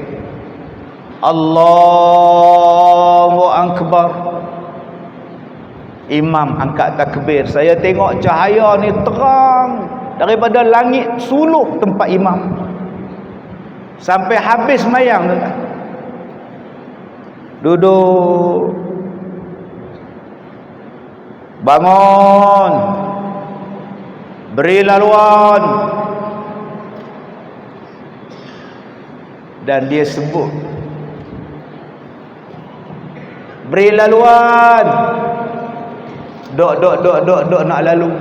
Allahu Akbar. Imam angkat takbir. Saya tengok cahaya ni terang daripada langit suluk tempat imam sampai habis semayang. Duduk, bangun, beri laluan, dan dia sebut, beri laluan, dok nak lalu.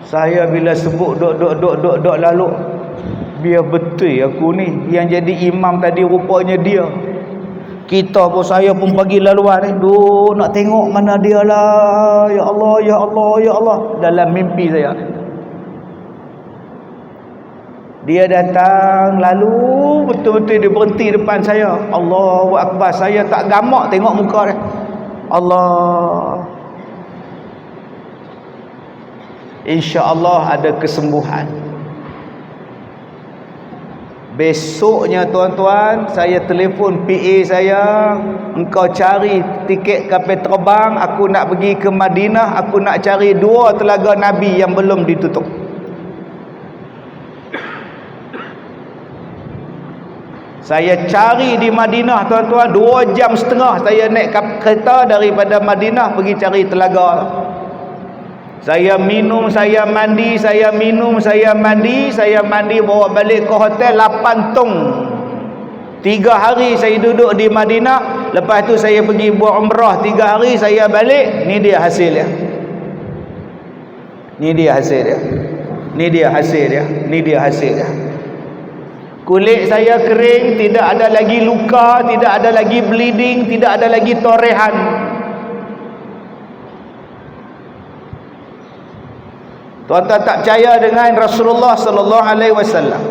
Saya bila sebut dok lalu, biar betul aku ni yang jadi imam tadi rupanya dia. Kita pun, saya pun bagi laluan ni, duk nak tengok mana dia lah. Ya Allah, ya Allah, ya Allah, dalam mimpi saya. Dia datang lalu, betul-betul dia berhenti depan saya. Allahu Akbar. Saya tak gamak tengok muka dia. Allah, insya-Allah ada kesembuhan. Besoknya tuan-tuan, saya telefon PA saya, engkau cari tiket kapal terbang, aku nak pergi ke Madinah, aku nak cari 2 telaga Nabi yang belum ditutup. Saya cari di Madinah tuan-tuan, 2 jam setengah saya naik kereta daripada Madinah pergi cari telaga. Saya minum, saya mandi, saya minum, saya mandi, bawa balik ke hotel 8 tong. 3 hari saya duduk di Madinah, lepas tu saya pergi buat umrah 3 hari, saya balik. Ni dia hasil dia. Ni dia hasil dia. Ni dia hasil dia. Ni dia hasil dia. Kulit saya kering, tidak ada lagi luka, tidak ada lagi bleeding, tidak ada lagi torehan. Tuan-tuan tak percaya dengan Rasulullah sallallahu alaihi wasallam?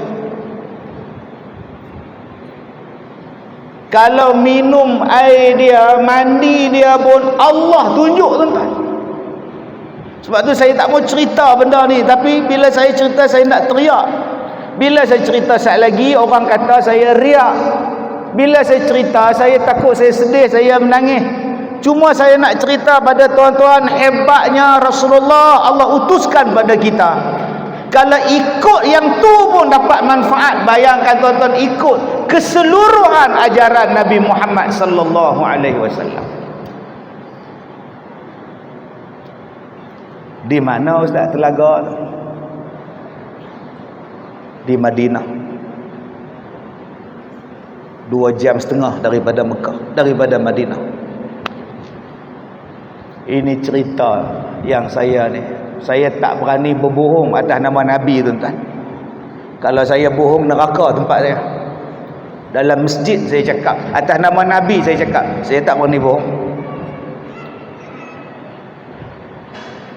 Kalau minum air dia, mandi dia pun Allah tunjuk tuan-tuan. Sebab tu saya tak mau cerita benda ni, tapi bila saya cerita saya nak teriak. Bila saya cerita sekali lagi orang kata saya riak. Bila saya cerita saya takut, saya sedih, saya menangis. Cuma saya nak cerita pada tuan-tuan, hebatnya Rasulullah Allah utuskan pada kita. Kalau ikut yang tu pun dapat manfaat, bayangkan tuan-tuan ikut keseluruhan ajaran Nabi Muhammad sallallahu alaihi wasallam. Di mana Ustaz telaga? Di Madinah. 2 jam setengah daripada Mekah, daripada Madinah. Ini cerita yang saya ni, saya tak berani berbohong atas nama Nabi tuan-tuan. Kalau saya bohong, neraka tempat saya. Dalam masjid saya cakap, atas nama Nabi saya cakap, saya tak berani bohong.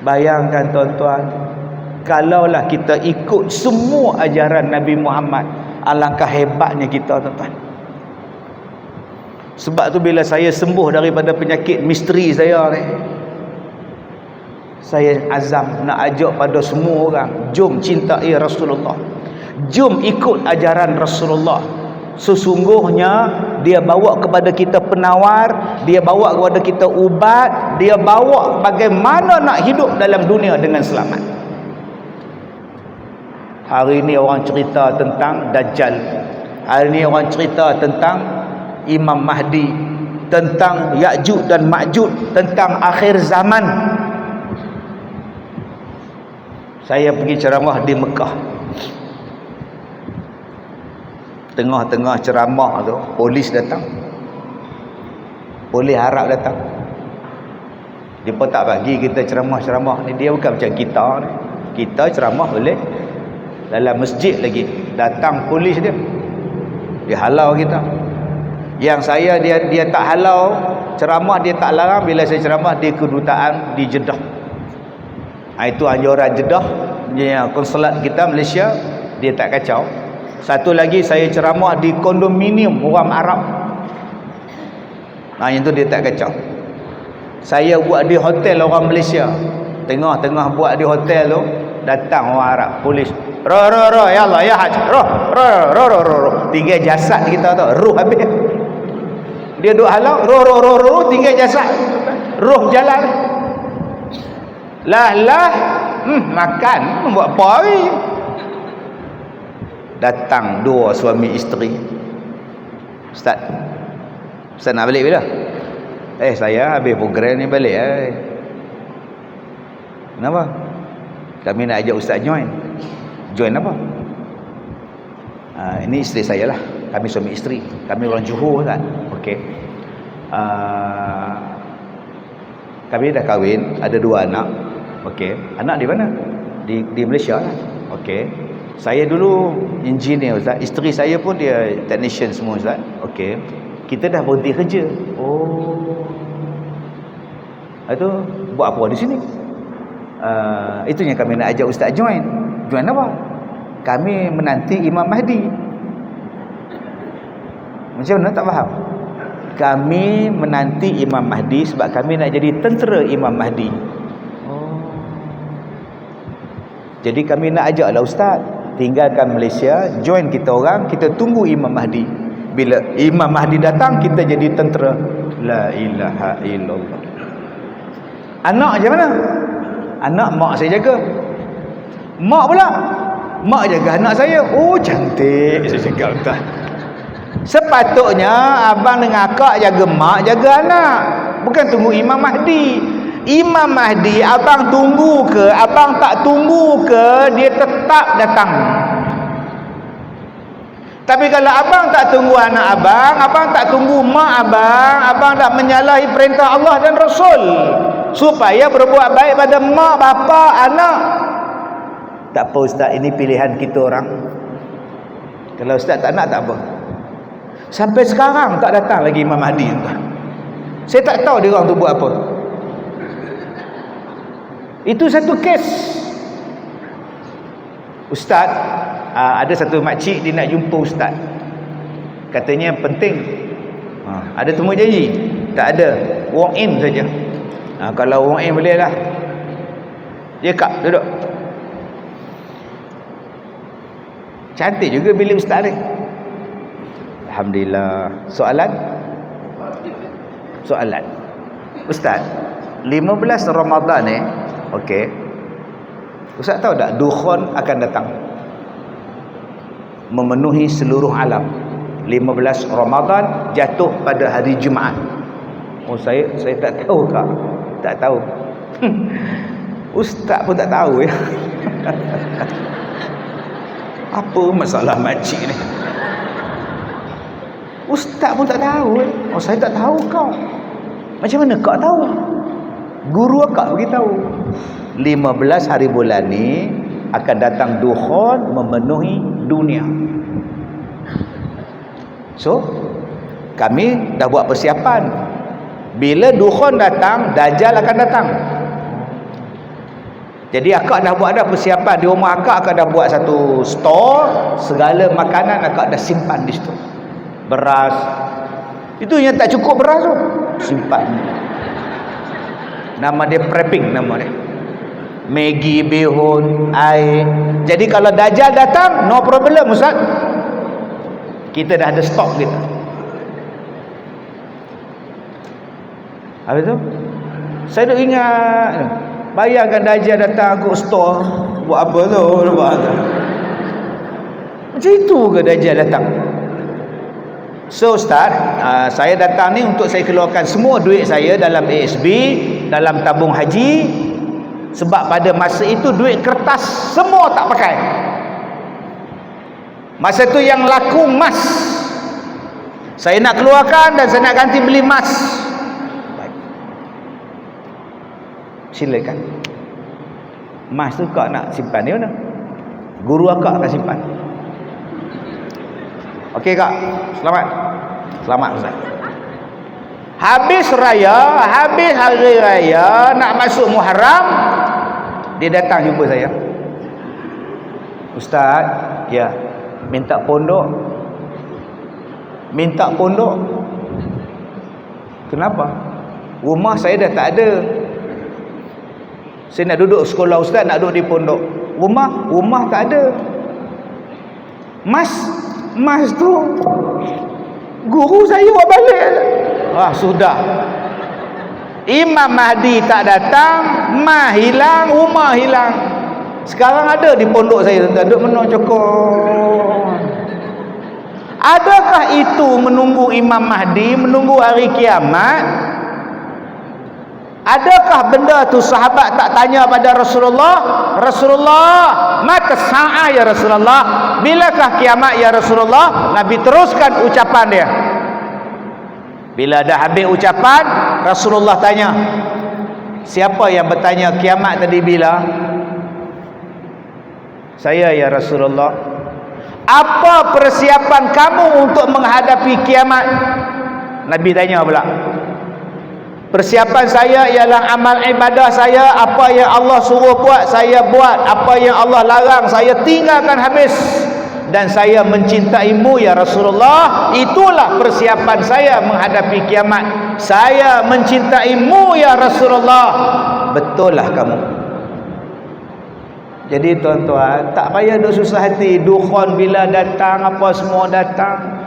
Bayangkan tuan-tuan, kalaulah kita ikut semua ajaran Nabi Muhammad, alangkah hebatnya kita tuan-tuan. Sebab tu bila saya sembuh daripada penyakit misteri saya ni, saya azam nak ajak pada semua orang, jom cintai Rasulullah, jom ikut ajaran Rasulullah. Sesungguhnya dia bawa kepada kita penawar, dia bawa kepada kita ubat, dia bawa bagaimana nak hidup dalam dunia dengan selamat. Hari ini orang cerita tentang Dajjal, hari ini orang cerita tentang Imam Mahdi, tentang Ya'juj dan Ma'juj, tentang akhir zaman. Saya pergi ceramah di Mekah. Tengah-tengah ceramah tu, polis datang. Polis Arab datang. Dia pun tak bagi kita ceramah-ceramah ni. Dia bukan macam kita ni. Kita ceramah boleh dalam masjid lagi. Datang polis dia, dia halau kita. Yang saya, dia tak halau ceramah, dia tak larang. Bila saya ceramah di kedutaan di Jeddah, Itu anjuran Jeddah, konsulat kita Malaysia, dia tak kacau. Satu lagi saya ceramah di kondominium orang Arab. Yang tu dia tak kacau. Saya buat di hotel orang Malaysia. Tengah-tengah buat di hotel tu, datang orang Arab, polis. Roh, ya Allah, ya Haj. Roh. Tinggal jasad kita tu, roh habis. Dia duk halau, roh, tinggal jasad. Roh jalan. Lah, makan, buat apa ni? Datang dua suami isteri. Ustaz nak balik bila? Saya habis program ni balik. Kenapa? Kami nak ajak Ustaz join. Join apa? Ini isteri saya lah. Kami suami isteri. Kami orang Johor kan. Okey. Kami dah kahwin, ada 2 anak. Okey. Anak di mana? Di Malaysia lah. Okey. Saya dulu engineer Ustaz. Isteri saya pun dia technician semua Ustaz. Okey. Kita dah berhenti kerja. Itu buat apa di sini? Itu yang kami nak ajak Ustaz join. Join apa? Kami menanti Imam Mahdi. Macam mana tak faham? Kami menanti Imam Mahdi sebab kami nak jadi tentera Imam Mahdi. Jadi kami nak ajak lah Ustaz, tinggalkan Malaysia, join kita orang, kita tunggu Imam Mahdi. Bila Imam Mahdi datang, kita jadi tentera. La ilaha illallah. Anak macam mana? Anak mak saya jaga. Mak pula, mak jaga anak saya. Cantik. Saya cakap Ustaz, sepatutnya abang dengan akak jaga mak, jaga anak, bukan tunggu Imam Mahdi. Imam Mahdi abang tunggu ke, abang tak tunggu ke, dia tetap datang. Tapi kalau abang tak tunggu anak abang tak tunggu mak abang tak menyalahi perintah Allah dan Rasul supaya berbuat baik pada mak, bapa, anak. Tak apa Ustaz, ini pilihan kita orang. Kalau Ustaz tak nak, tak apa. Sampai sekarang tak datang lagi Imam Mahdi. Saya tak tahu dia orang tu buat apa. Itu satu kes. Ustaz, ada satu makcik dia nak jumpa Ustaz. Katanya penting. Ada temu janji? Tak ada. Walk in saja. Kalau walk in boleh lah. Dia kak duduk. Cantik juga bilik Ustaz ni. Alhamdulillah. Soalan? Ustaz, 15 Ramadan ni, okey. Ustaz tahu tak dukhon akan datang memenuhi seluruh alam. 15 Ramadan jatuh pada hari Jumaat. Saya tak tahu kak. Tak tahu. Ustaz pun tak tahu ya. Apa masalah makcik ni? Ustaz pun tak tahu. Saya tak tahu kau. Macam mana kau tahu? Guru akak beritahu. 15 hari bulan ni akan datang dukhon memenuhi dunia. So, kami dah buat persiapan. Bila dukhon datang, Dajjal akan datang. Jadi akak dah buat dah persiapan. Di rumah akak dah buat satu store. Segala makanan akak dah simpan di situ. Beras. Itu yang tak cukup beras tu, simpan. Nama dia prepping, nama dia. Maggi, bihun, air. Jadi kalau Dajjal datang, no problem Ustaz. Kita dah ada stok kita. Apa tu? Saya duk ingat, bayangkan Dajjal datang ke store, buat apa tu? Macam itu ke Dajjal datang? So Ustaz, saya datang ni untuk saya keluarkan semua duit saya dalam ASB, dalam tabung haji. Sebab pada masa itu duit kertas semua tak pakai. Masa tu yang laku emas. Saya nak keluarkan dan saya nak ganti beli emas. Baik. Silakan. Emas tu kau nak simpan di mana? Guru akak akan simpan. Okey kak, selamat. Selamat Ustaz. Habis hari raya, nak masuk Muharram, dia datang jumpa saya. Ustaz, ya, minta pondok. Kenapa? Rumah saya dah tak ada. Saya nak duduk sekolah ustaz, nak duduk di pondok. Rumah tak ada. Mas tu guru saya buat balik. Sudah. Imam Mahdi tak datang, mas hilang, rumah hilang. Sekarang ada di pondok saya, duduk menung cokor. Adakah itu menunggu Imam Mahdi, menunggu hari kiamat? Adakah benda tu sahabat tak tanya pada Rasulullah, mata sa'ah ya Rasulullah, bilakah kiamat ya Rasulullah? Nabi teruskan ucapan dia. Bila dah habis ucapan, Rasulullah tanya, siapa yang bertanya kiamat tadi bila? Saya ya Rasulullah. Apa persiapan kamu untuk menghadapi kiamat? Nabi tanya pula. Persiapan saya ialah amal ibadah saya, apa yang Allah suruh buat saya buat, apa yang Allah larang saya tinggalkan habis. Dan saya mencintaimu ya Rasulullah. Itulah persiapan saya menghadapi kiamat. Saya mencintaimu ya Rasulullah. Betul lah kamu. Jadi tuan-tuan, tak payah duk susah hati. Dukhon bila datang, apa semua datang.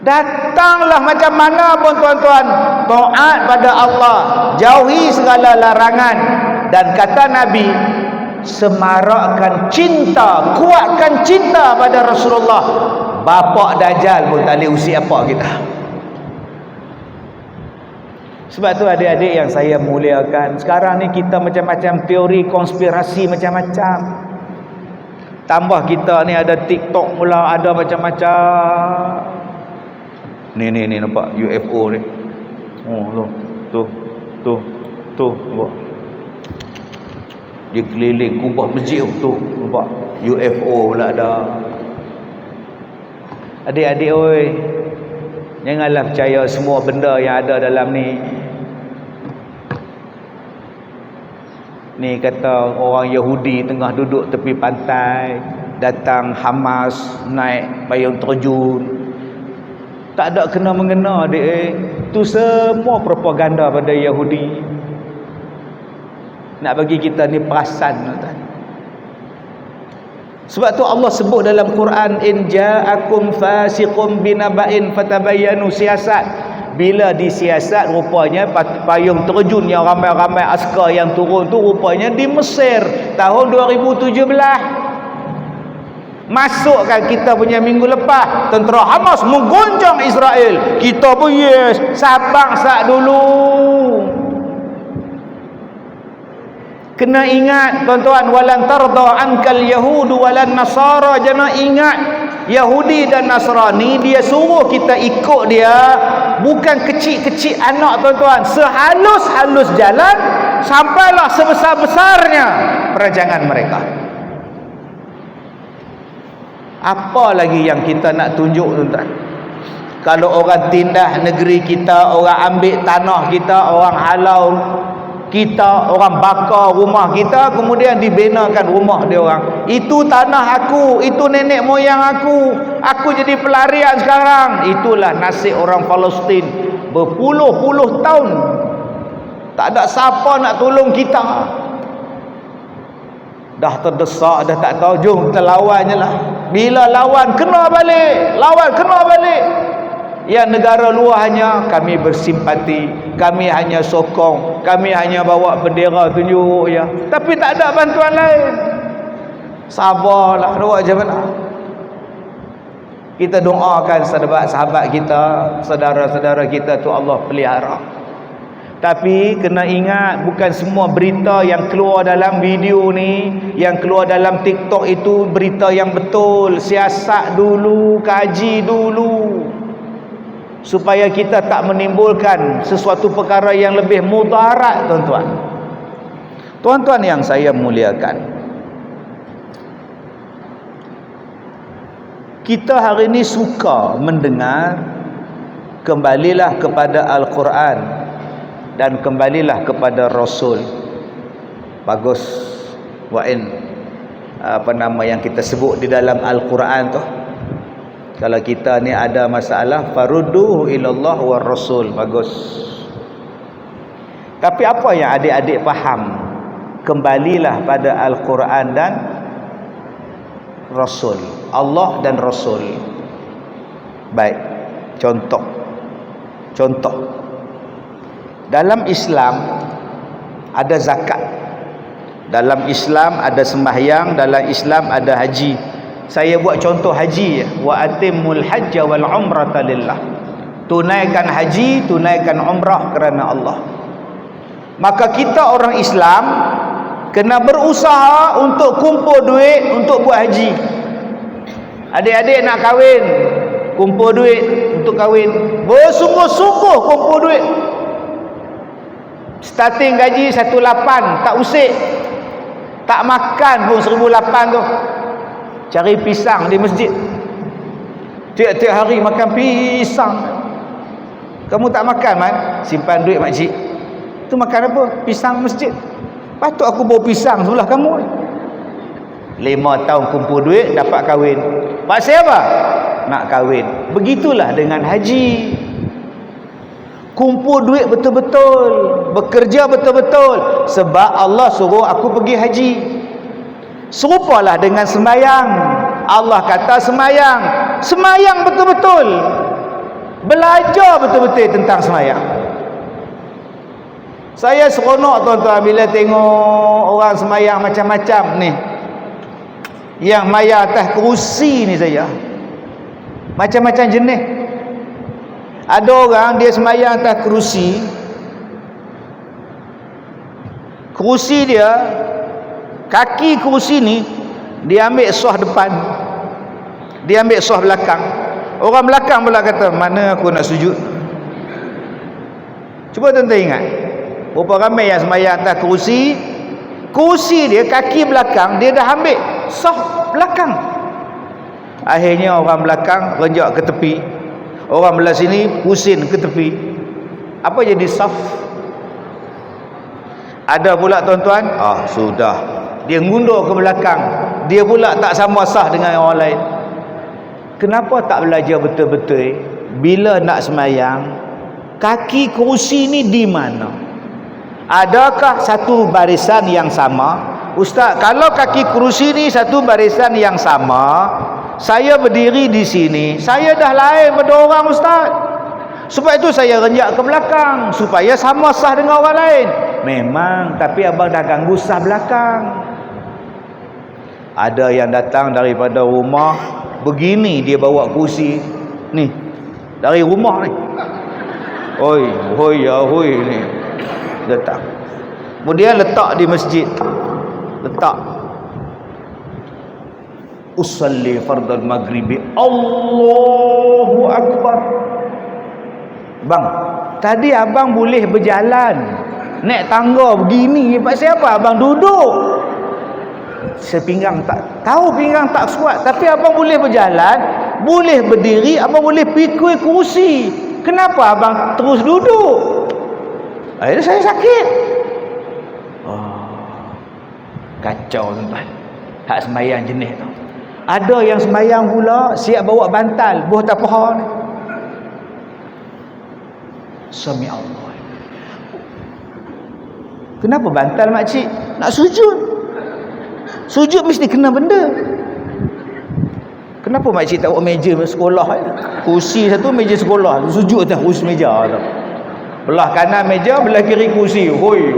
Datanglah macam mana pun tuan-tuan. Taat pada Allah, jauhi segala larangan. Dan kata Nabi, semarakkan cinta, kuatkan cinta pada Rasulullah. Bapak Dajjal pun tak boleh usik apa kita. Sebab tu adik-adik yang saya muliakan, sekarang ni kita macam-macam teori konspirasi macam-macam. Tambah kita ni ada TikTok pula, ada macam-macam. Ni nampak UFO ni. Tu. Nampak. Dia keliling kubah masjid tu, nampak UFO pula ada. Adik-adik oi, janganlah percaya semua benda yang ada dalam ni. Ni kata orang Yahudi tengah duduk tepi pantai, datang Hamas naik payung terjun. Tak ada kena mengena adik. Tu semua propaganda pada Yahudi. Nak bagi kita ni perasan. Sebab tu Allah sebut dalam Quran, in ja'akum fasiqun binaba'in fatabayyanu, siasat. Bila disiasat, rupanya payung terjun yang ramai-ramai askar yang turun tu rupanya di Mesir tahun 2017. Masukkan kita punya minggu lepas, tentera Hamas menggoncang Israel. Kita pun yes, sabar sat dulu. Kena ingat tuan-tuan, walan tarda ankal yahudu walan nasara. Jangan ingat Yahudi dan Nasrani, dia suruh kita ikut dia. Bukan kecil-kecil anak tuan-tuan, sehalus-halus jalan sampailah sebesar-besarnya perancangan mereka. Apa lagi yang kita nak tunjuk tuan-tuan? Kalau orang tindah negeri kita, orang ambil tanah kita, orang halau kita, orang bakar rumah kita, kemudian dibinakan rumah dia orang. Itu tanah aku, itu nenek moyang aku jadi pelarian sekarang. Itulah nasib orang Palestin berpuluh-puluh tahun. Tak ada siapa nak tolong kita. Dah terdesak, dah tak tahu, jom kita lawan je lah. Bila lawan kena balik, yang negara luar hanya kami bersimpati, kami hanya sokong, kami hanya bawa bendera tunjuk ya. Tapi tak ada bantuan lain. Sabarlah, buat macam mana? Kita doakan sahabat kita, saudara-saudara kita tu Allah pelihara. Tapi kena ingat, bukan semua berita yang keluar dalam video ni, yang keluar dalam TikTok itu berita yang betul. Siasat dulu, kaji dulu, supaya kita tak menimbulkan sesuatu perkara yang lebih mudarat tuan-tuan. Tuan-tuan yang saya muliakan, kita hari ini suka mendengar kembalilah kepada Al-Quran dan kembalilah kepada Rasul. Bagus. Wa'in apa nama yang kita sebut di dalam Al-Quran tu, kalau kita ni ada masalah, farudduhu ilallah war rasul. Bagus. Tapi apa yang adik-adik faham? Kembalilah pada Al-Quran dan Rasul, Allah dan Rasul. Baik, contoh dalam Islam ada zakat, dalam Islam ada sembahyang, dalam Islam ada haji. Saya buat contoh haji, wa atimul hajja wal umrata lillah. Tunaikan haji, tunaikan umrah kerana Allah. Maka kita orang Islam kena berusaha untuk kumpul duit untuk buat haji. Adik-adik nak kahwin, kumpul duit untuk kahwin, bersungguh-sungguh kumpul duit. Starting gaji 1,800, tak usik, tak makan pun 1,800 tu. Cari pisang di masjid, tiap-tiap hari makan pisang. Kamu tak makan, man? Simpan duit makcik. Tu makan apa? Pisang masjid. Patut aku bawa pisang sebelah kamu ni. 5 tahun kumpul duit, dapat kahwin. Pasal apa? Nak kahwin. Begitulah dengan haji. Kumpul duit betul-betul, bekerja betul-betul, sebab Allah suruh aku pergi haji. Serupalah dengan sembahyang. Allah kata sembahyang, sembahyang betul-betul, belajar betul-betul tentang sembahyang. Saya seronok tuan-tuan bila tengok orang sembahyang macam-macam ni, yang maya atas kerusi ni. Saya macam-macam jenis. Ada orang dia sembahyang atas kerusi, kerusi dia, kaki kerusi ni dia ambil sah depan, dia ambil sah belakang. Orang belakang pula kata, mana aku nak sujud? Cuba tuan-tuan ingat, berapa ramai yang sembahyang atas kerusi, kerusi dia kaki belakang dia dah ambil sah belakang. Akhirnya orang belakang renjak ke tepi, orang belah sini pusing ke tepi. Apa jadi saf? Ada pula tuan-tuan, sudah, dia ngundur ke belakang, dia pula tak sama sah dengan orang lain. Kenapa tak belajar betul-betul bila nak sembahyang, kaki kerusi ni di mana? Adakah satu barisan yang sama? Ustaz, kalau kaki kerusi ni satu barisan yang sama, saya berdiri di sini, saya dah lain pada orang ustaz. Sebab itu saya renjak ke belakang supaya sama sah dengan orang lain. Memang, tapi abang dah ganggu sah belakang. Ada yang datang daripada rumah, begini dia bawa kursi ni dari rumah ni. Hoi ni datang. Kemudian letak di masjid. Letak. Usalli fardal maghribi. Allahu akbar. Bang, tadi abang boleh berjalan, naik tangga begini, pasal apa abang duduk? Sepinggang tak tahu, pinggang tak kuat, tapi abang boleh berjalan, boleh berdiri, abang boleh pikul kursi. Kenapa abang terus duduk? Akhirnya saya sakit. Kacau tuan-tuan. Hak sembahyang jenis tu. Ada yang sembahyang pula siap bawa bantal buah tapaha ni. Sami Allah. Kenapa bantal makcik? Nak sujud. Sujud mesti kena benda. Kenapa makcik tak bawa meja sekolah? Kursi satu, meja sekolah. Sujud atas kursi meja tu. Belah kanan meja, belah kiri kursi. Hoi.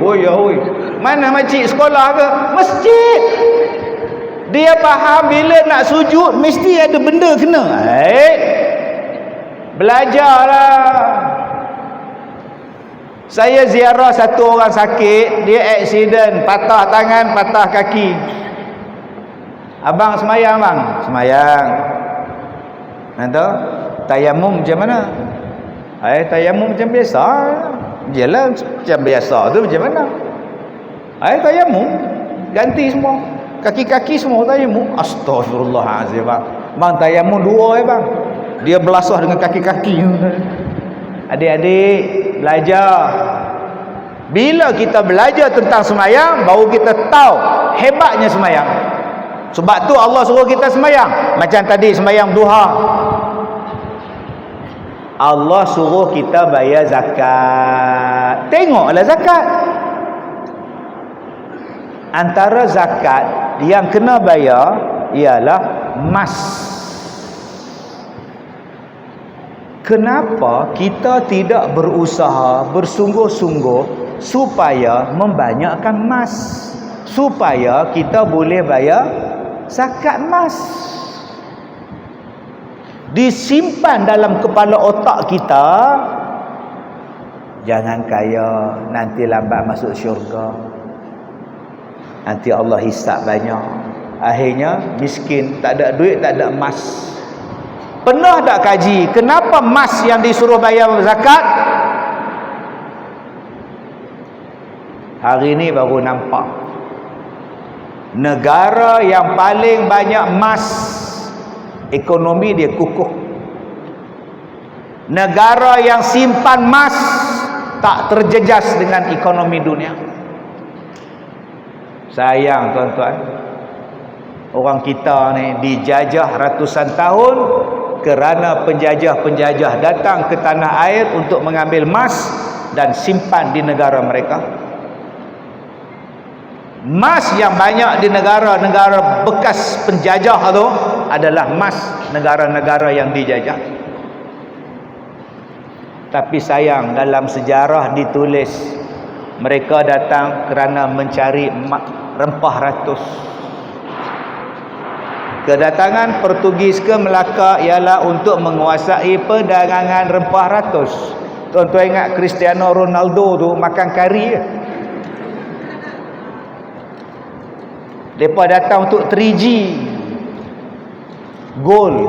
Mana makcik sekolah ke? Masjid. Dia faham bila nak sujud mesti ada benda kena. Belajarlah. Saya ziarah satu orang sakit, dia aksiden, patah tangan, patah kaki. Abang semayang bang? Semayang. Nanti tayamum macam mana? Tayamum macam biasa. Jelah macam biasa tu macam mana? Tayamum ganti semua. Kaki-kaki semua tayamum. Astagfirullahalazim bang. Bang tayamum dua bang. Dia belasah dengan kaki-kaki. Adik-adik belajar. Bila kita belajar tentang semayang, baru kita tahu hebatnya semayang. Sebab tu Allah suruh kita semayang. Macam tadi semayang duha, Allah suruh kita bayar zakat. Tengoklah zakat. Antara zakat yang kena bayar ialah emas. Kenapa kita tidak berusaha bersungguh-sungguh supaya membanyakkan emas, supaya kita boleh bayar zakat emas? Disimpan dalam kepala otak kita, jangan kaya, nanti lambat masuk syurga, nanti Allah hisab banyak, akhirnya miskin, tak ada duit, tak ada emas. Pernah tak kaji kenapa emas yang disuruh bayar zakat? Hari ni baru nampak. Negara yang paling banyak emas, ekonomi dia kukuh. Negara yang simpan emas tak terjejas dengan ekonomi dunia. Sayang tuan-tuan, orang kita ni dijajah ratusan tahun kerana penjajah-penjajah datang ke tanah air untuk mengambil emas dan simpan di negara mereka. Emas yang banyak di negara-negara bekas penjajah itu adalah emas negara-negara yang dijajah. Tapi sayang, dalam sejarah ditulis mereka datang kerana mencari rempah ratus. Kedatangan Portugis ke Melaka ialah untuk menguasai perdagangan rempah ratus. Tuan-tuan ingat Cristiano Ronaldo tu makan kari je. Mereka datang untuk 3G, gold,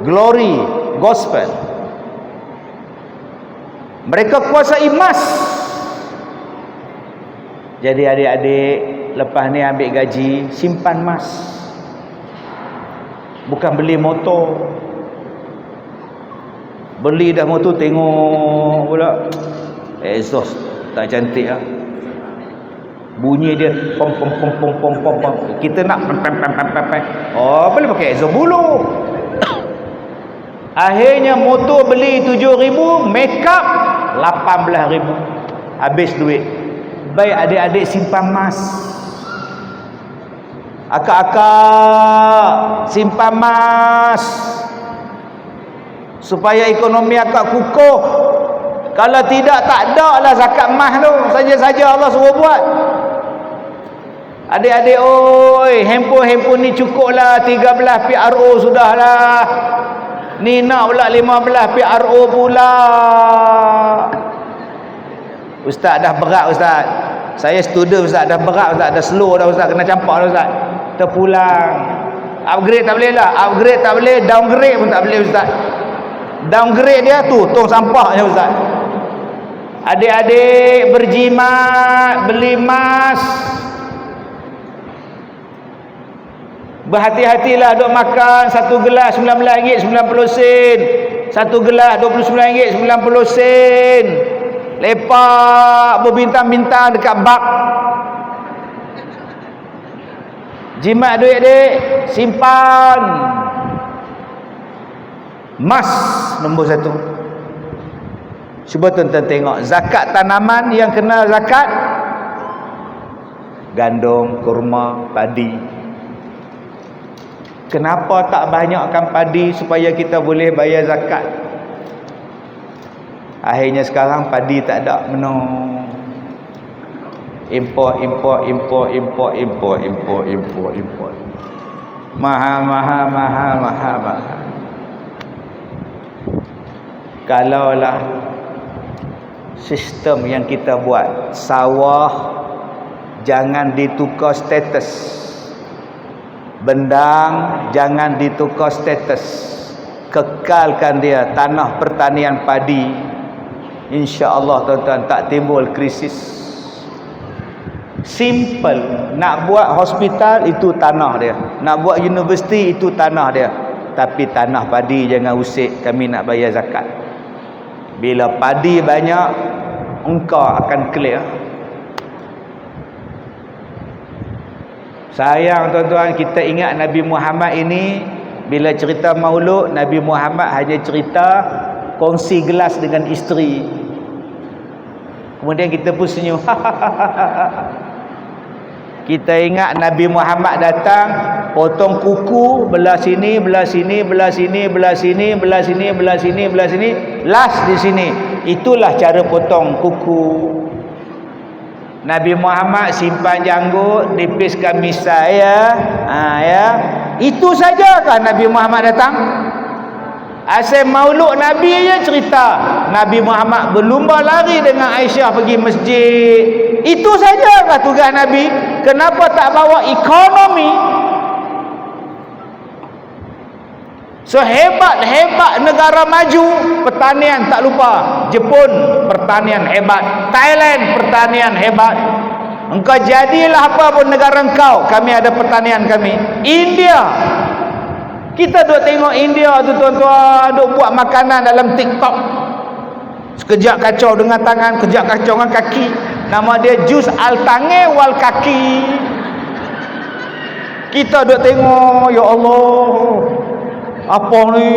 glory, gospel. Mereka kuasai emas. Jadi adik-adik, lepas ni ambil gaji, simpan emas. Bukan beli motor. Beli dah motor, tengok pula exhaust tak cantik lah, bunyi dia pom pom pom pom pom pom pom. Kita nak pem pem pem pem pem. Oh, boleh pakai exhaust bulu. Akhirnya motor beli 7,000, make up 18,000. Habis duit. Baik adik-adik simpan emas. Akak-akak simpan emas supaya ekonomi akak kukuh. Kalau tidak, tak ada lah zakat emas tu. Saja-saja Allah suruh buat. Adik-adik, oi, handphone ni cukup lah 13 PRO sudahlah. Ni nak pula 15 PRO pula. Ustaz dah berat Ustaz. Saya student Ustaz, dah berat Ustaz, dah slow dah Ustaz, kena campak dah Ustaz. Terpulang. Upgrade tak boleh lah. Upgrade tak boleh, downgrade pun tak boleh Ustaz. Downgrade dia tu, tong sampahnya Ustaz. Adik-adik berjimat, beli emas. Berhati-hatilah duk makan satu gelas RM19.90, satu gelas RM29.90. Lepak berbintang-bintang dekat bak. Jimat duit dek, simpan. Emas nombor 1. Cuba tuan-tuan tengok zakat tanaman yang kena zakat: gandum, kurma, padi. Kenapa tak banyakkan padi supaya kita boleh bayar zakat? Akhirnya sekarang padi tak ada, menung. Import. Mahal. Kalaulah sistem yang kita buat, sawah jangan ditukar status, bendang jangan ditukar status, kekalkan dia tanah pertanian padi, insya-Allah tuan-tuan tak timbul krisis. Simple. Nak buat hospital, itu tanah dia. Nak buat universiti, itu tanah dia. Tapi tanah padi jangan usik, kami nak bayar zakat. Bila padi banyak, engkau akan clear. Sayang tuan-tuan, kita ingat Nabi Muhammad ini bila cerita maulud, Nabi Muhammad hanya cerita kongsi gelas dengan isteri. Kemudian kita pun senyum. Kita ingat Nabi Muhammad datang, potong kuku, belah sini, belah sini, belah sini, belah sini, belah sini, belah sini, belah sini, last di sini. Itulah cara potong kuku. Nabi Muhammad simpan janggut, nipiskan misai ya. Ya. Itu sajakah Nabi Muhammad datang? Asal maulud Nabi je cerita. Nabi Muhammad berlumba lari dengan Aisyah pergi masjid. Itu sajakah tugas Nabi? Kenapa tak bawa ekonomi? So hebat-hebat negara maju, pertanian tak lupa. Jepun pertanian hebat, Thailand pertanian hebat. Engkau jadilah apa pun negara engkau, kami ada pertanian kami. India, kita duk tengok India tu tuan-tuan, duk buat makanan dalam TikTok. Sekejap kacau dengan tangan, kejap kacau dengan kaki. Nama dia jus al-tange wal kaki. Kita duk tengok, ya Allah, apa ni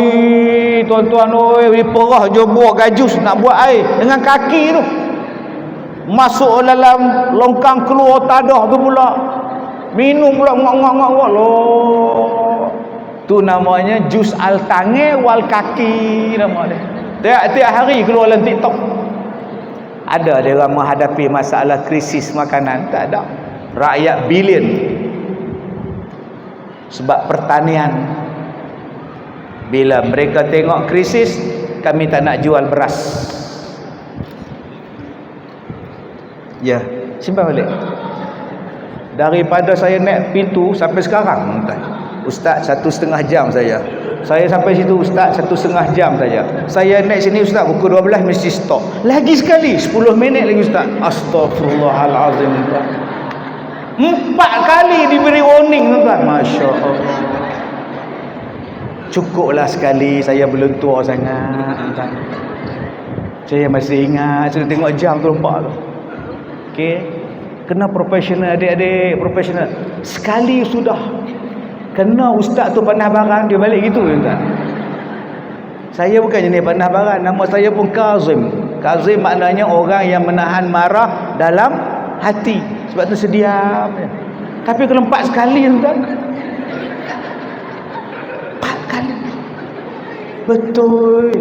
tuan-tuan, oi perah je buat gajus nak buat air dengan kaki tu. Masuk dalam longkang, keluar tadah tu pula. Minum pula ngok-ngok loh. Tu namanya jus al-tange wal kaki nama dia. Tiap-tiap hari keluar dalam TikTok. Ada dia orang menghadapi masalah krisis makanan? Tak ada. Rakyat bilion sebab pertanian. Bila mereka tengok krisis, kami tak nak jual beras. Ya, simpan balik. Daripada saya naik pintu sampai sekarang, Ustaz 1,5 jam saya sampai situ Ustaz 1,5 jam saja. Saya naik sini Ustaz pukul 12 mesti stop. Lagi sekali 10 minit lagi Ustaz. Astagfirullahalazim. 4 kali diberi warning tuan. Masya-Allah. Cukuplah sekali, saya belum tua sangat. Saya masih ingat, saya tengok jam tu nampak tu. Okey. Kena profesional adik-adik, profesional. Sekali sudah. Kena ustaz tu pandai barang, dia balik gitu tuan. Saya bukan jenis pandai barang, nama saya pun Kazim. Kazim maknanya orang yang menahan marah dalam hati. Sebab tu sedia. Tapi kalau 4 sekali tuan. 4 kali. Betul.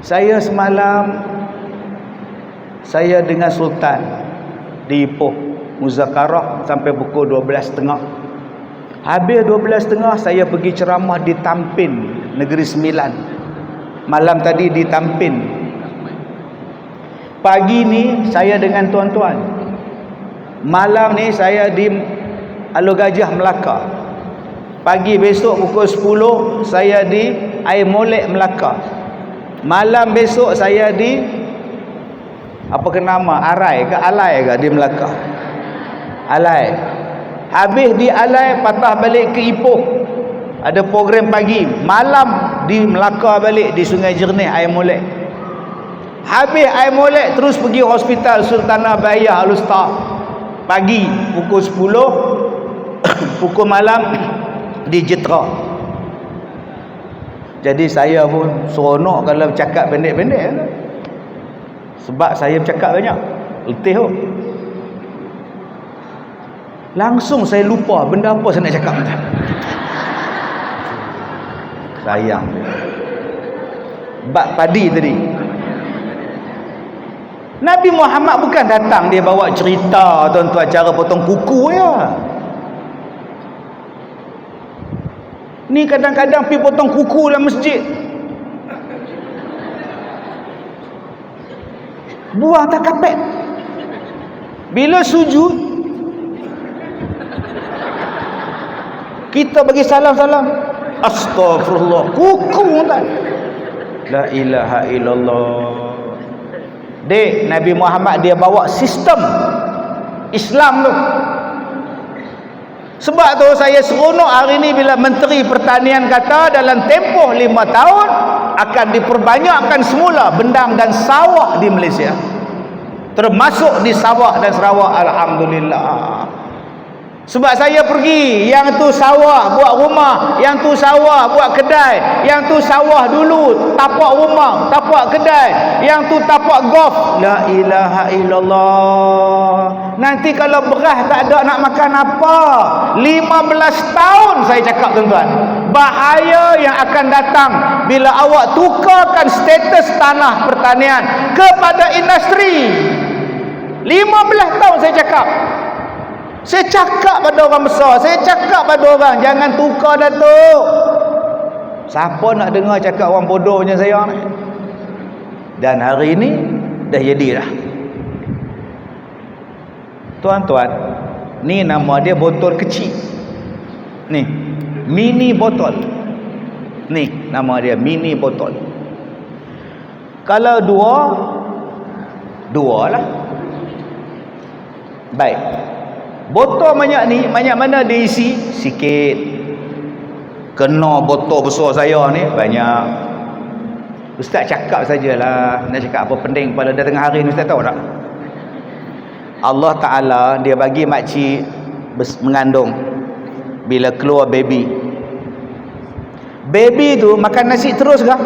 Saya semalam dengan Sultan di Ipoh muzakarah sampai pukul 12.30. Habis 12.30 saya pergi ceramah di Tampin, Negeri Sembilan. Malam tadi di Tampin. Pagi ni saya dengan tuan-tuan. Malam ni saya di Alor Gajah, Melaka. Pagi besok pukul 10 saya di Air Molek, Melaka. Malam besok saya di apa ke nama? Arai ke Alai ke di Melaka? Alai. Habis di Alai patah balik ke Ipoh. Ada program pagi, malam di Melaka balik di Sungai Jernih Air Molek. Habis Air Molek terus pergi hospital Sultanah Bahiyah Al-Usta. Pagi pukul 10 pukul malam di Jetra. Jadi saya pun seronok kalau bercakap pendek-pendek. Sebab saya bercakap banyak. Letih tu. Langsung saya lupa benda apa saya nak cakap. Sayang. Bab padi tadi. Nabi Muhammad bukan datang dia bawa cerita tuan-tuan cara potong kuku ya. Ni kadang-kadang pergi potong kuku dalam masjid. Buang tak kapet. Bila sujud kita bagi salam-salam. Astagfirullah. Kuku tak. La ilaha illallah. Dek, Nabi Muhammad dia bawa sistem Islam tu. Sebab tu saya seronok hari ni bila Menteri Pertanian kata dalam tempoh 5 tahun akan diperbanyakkan semula bendang dan sawah di Malaysia. Termasuk di Sabah dan Sarawak. Alhamdulillah. Sebab saya pergi, yang tu sawah buat rumah, yang tu sawah buat kedai, yang tu sawah dulu tapak rumah, tapak kedai, yang tu tapak golf. La ilaha illallah. Nanti kalau beras tak ada nak makan apa? 15 tahun saya cakap tuan-tuan, bahaya yang akan datang bila awak tukarkan status tanah pertanian kepada industri. 15 tahun saya cakap. Saya cakap pada orang besar, saya cakap pada orang, jangan tukar Datuk. Siapa nak dengar cakap orang bodoh macam saya ni? Dan hari ini dah jadilah. Tuan-tuan, ni nama dia botol kecil. Ni, mini botol. Ni nama dia mini botol. Kalau dua lah. Baik. Botol banyak ni, banyak mana diisi? Sikit. Kena botol besar saya ni banyak. Ustaz cakap sajalah, nak cakap apa penting pada dah tengah hari ni, Ustaz tahu tak? Allah Ta'ala dia bagi makcik mengandung bila keluar baby. Baby tu makan nasi terus ke?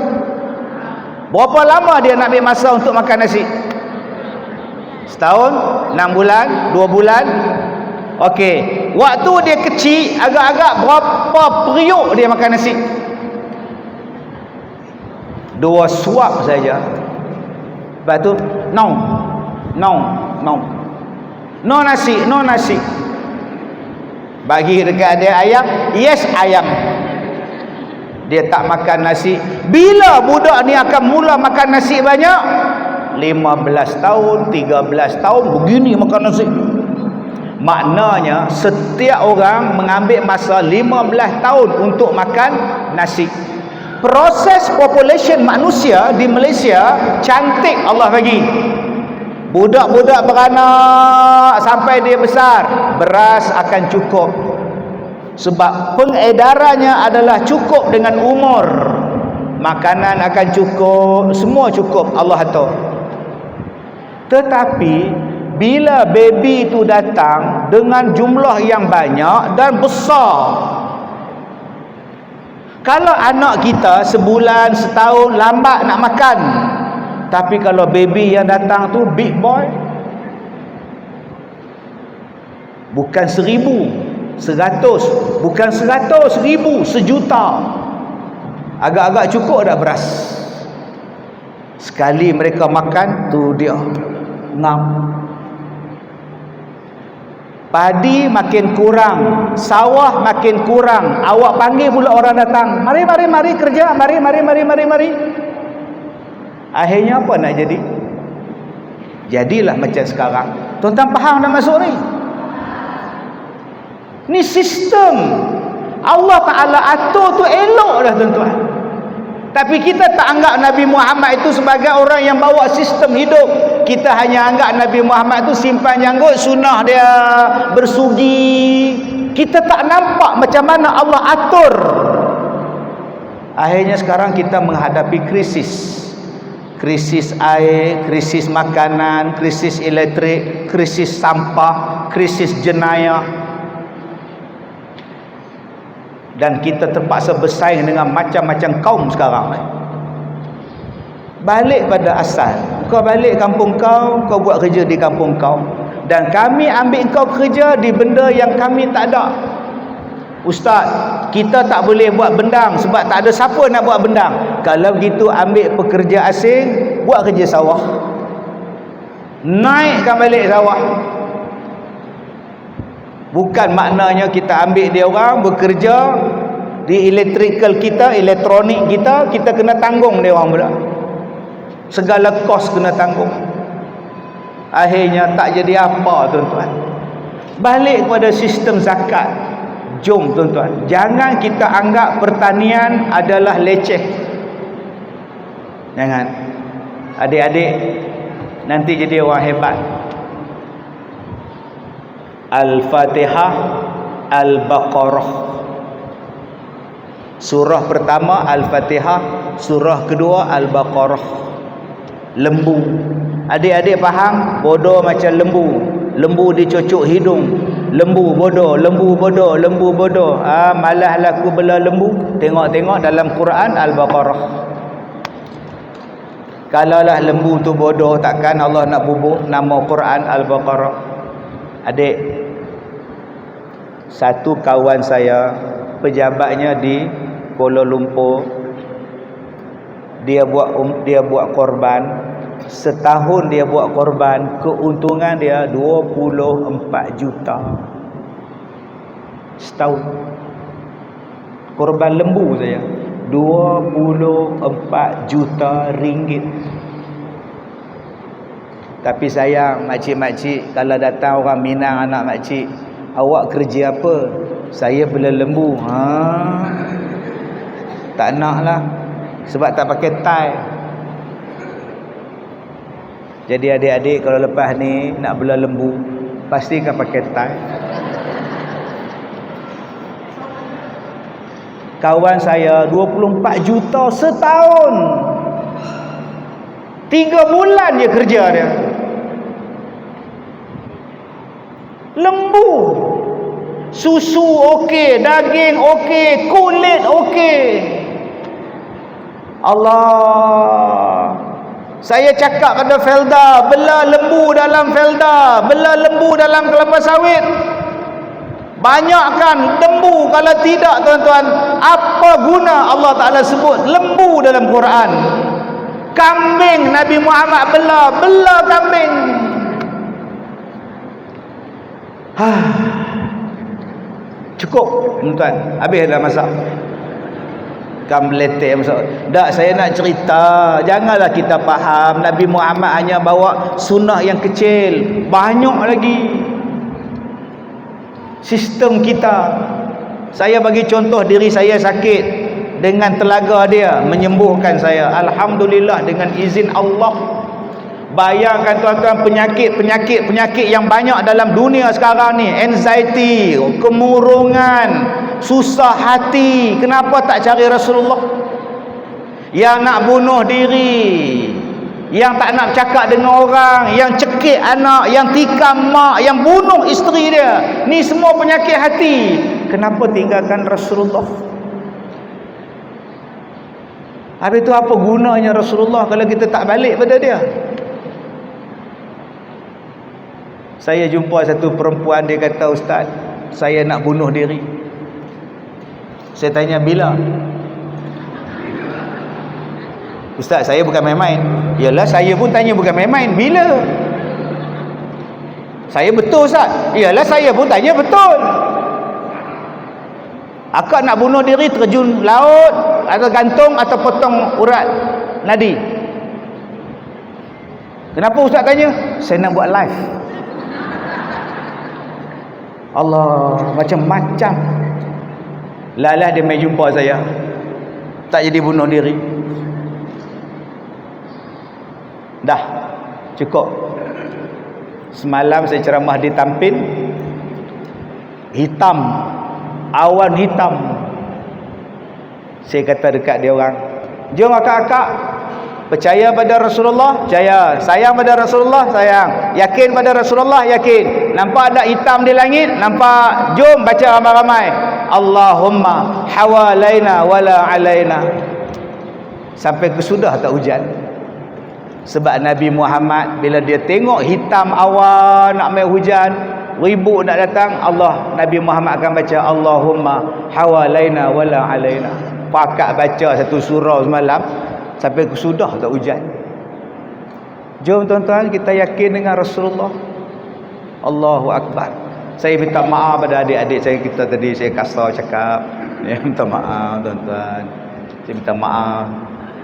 Berapa lama dia nak ambil masa untuk makan nasi? Setahun? 6 bulan? 2 bulan? Okey, waktu dia kecil agak-agak berapa periuk dia makan nasi? 2 suap saja. Lepas tu no nasi. Bagi dekat dia ayam, yes ayam. Dia tak makan nasi. Bila budak ni akan mula makan nasi banyak? 15 tahun, 13 tahun begini makan nasi. Maknanya setiap orang mengambil masa 15 tahun untuk makan nasi. Proses population manusia di Malaysia cantik Allah bagi. Budak-budak beranak sampai dia besar, beras akan cukup. Sebab pengedarannya adalah cukup dengan umur. Makanan akan cukup, semua cukup, Allah atur. Tetapi bila baby itu datang dengan jumlah yang banyak dan besar, kalau anak kita sebulan, setahun lambat nak makan, tapi kalau baby yang datang tu big boy, bukan 1,000, 100, bukan 100, 1,000, 1,000,000, agak-agak cukup dah beras. Sekali mereka makan tu dia ngam. Padi makin kurang, sawah makin kurang. Awak panggil pula orang datang, mari kerja, mari. Akhirnya apa nak jadi? Jadilah macam sekarang. Tuan-tuan faham dah masuk ni? Ni sistem Allah Ta'ala atur tu elok dah tuan-tuan. Tapi kita tak anggap Nabi Muhammad itu sebagai orang yang bawa sistem hidup. Kita hanya anggap Nabi Muhammad itu simpan janggut, sunnah dia bersugi. Kita tak nampak macam mana Allah atur. Akhirnya sekarang kita menghadapi krisis. Krisis air, krisis makanan, krisis elektrik, krisis sampah, krisis jenayah. Dan kita terpaksa bersaing dengan macam-macam kaum sekarang. Balik pada asal. Kau balik kampung kau buat kerja di kampung kau. Dan kami ambil kau kerja di benda yang kami tak ada. Ustaz, kita tak boleh buat bendang sebab tak ada siapa nak buat bendang. Kalau begitu ambil pekerja asing, buat kerja sawah. Naikkan balik sawah. Bukan maknanya kita ambil dia orang bekerja di electrical kita, elektronik kita, kita kena tanggung dia orang pula. Segala kos kena tanggung. Akhirnya tak jadi apa tuan-tuan. Balik kepada sistem zakat. Jom tuan-tuan, jangan kita anggap pertanian adalah leceh. Jangan. Adik-adik nanti jadi orang hebat. Al-Fatihah, Al-Baqarah. Surah pertama Al-Fatihah, surah kedua Al-Baqarah. Lembu. Adik-adik faham? Bodoh macam lembu. Lembu dicocok hidung. lembu bodoh, lembu bodoh, lembu bodoh. Malah laku bela lembu. Tengok-tengok dalam Quran Al-Baqarah. Kalaulah lembu tu bodoh, takkan Allah nak bubuh nama Quran Al-Baqarah. Adik, satu kawan saya, pejabatnya di Kuala Lumpur, dia buat korban. Setahun dia buat korban, keuntungan dia 24 juta setahun. Korban lembu saja 24 juta ringgit. Tapi sayang, makcik-makcik, kalau datang orang Minang anak makcik, awak kerja apa? Saya bela lembu. Tak nak lah, sebab tak pakai tie. Jadi adik-adik kalau lepas ni nak bela lembu, pastikan pakai tie. Kawan saya 24 juta setahun. 3 bulan je kerja dia. Lembu. Susu okey, daging okey, kulit okey. Allah. Saya cakap pada Felda, bela lembu dalam Felda, bela lembu dalam kelapa sawit. Banyakkan lembu. Kalau tidak tuan-tuan, apa guna Allah Ta'ala sebut lembu dalam Quran? Kambing Nabi Muhammad bela kambing. Cukup tuan-tuan, habis dah masak. Kamleter masak. Tak, saya nak cerita, janganlah kita faham Nabi Muhammad hanya bawa sunnah yang kecil, banyak lagi. Sistem kita, saya bagi contoh diri saya sakit, dengan telaga dia menyembuhkan saya, alhamdulillah, dengan izin Allah. Bayangkan tuan-tuan, penyakit yang banyak dalam dunia sekarang ni, anxiety, kemurungan, susah hati, kenapa tak cari Rasulullah? Yang nak bunuh diri, yang tak nak cakap dengan orang, yang cekik anak, yang tikam mak, yang bunuh isteri dia, ni semua penyakit hati. Kenapa tinggalkan Rasulullah? Habis tu apa gunanya Rasulullah kalau kita tak balik pada dia? Saya jumpa satu perempuan, dia kata, Ustaz, saya nak bunuh diri. Saya tanya, bila? Ustaz, saya bukan main-main. Yalah, saya pun tanya bukan main-main. Bila? Saya betul, Ustaz. Yalah, saya pun tanya betul. Akak nak bunuh diri, terjun laut atau gantung atau potong urat nadi? Kenapa Ustaz tanya? Saya nak buat live. Allah, macam-macam. Lalah dia main jumpa saya, tak jadi bunuh diri. Dah, cukup. Semalam saya ceramah di Tampin, hitam, awan hitam. Saya kata dekat dia orang, jom akak-akak, percaya pada Rasulullah? Percaya. Sayang pada Rasulullah? Sayang. Yakin pada Rasulullah? Yakin. Nampak ada hitam di langit? Nampak. Jom baca ramai-ramai, Allahumma hawalaina wala alaina. Sampai kesudah tak hujan. Sebab Nabi Muhammad bila dia tengok hitam awan nak main hujan, ribut nak datang, Nabi Muhammad akan baca Allahumma hawalaina wala alaina. Pakat baca satu surah semalam sampai kesudah tak hujan. Jom tuan-tuan, kita yakin dengan Rasulullah. Allahu Akbar. Saya minta maaf pada adik-adik saya, kita tadi saya kasar cakap, ya, minta maaf tuan-tuan. Saya minta maaf,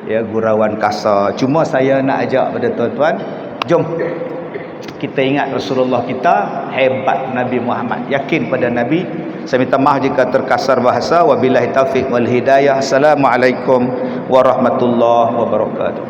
ya, gurauan kasar. Cuma saya nak ajak pada tuan-tuan, jom kita ingat Rasulullah kita, hebat Nabi Muhammad, yakin pada Nabi. Saya minta maaf jika terkasar bahasa. Wabillahi taufiq wal hidayah. Assalamualaikum warahmatullahi wabarakatuh.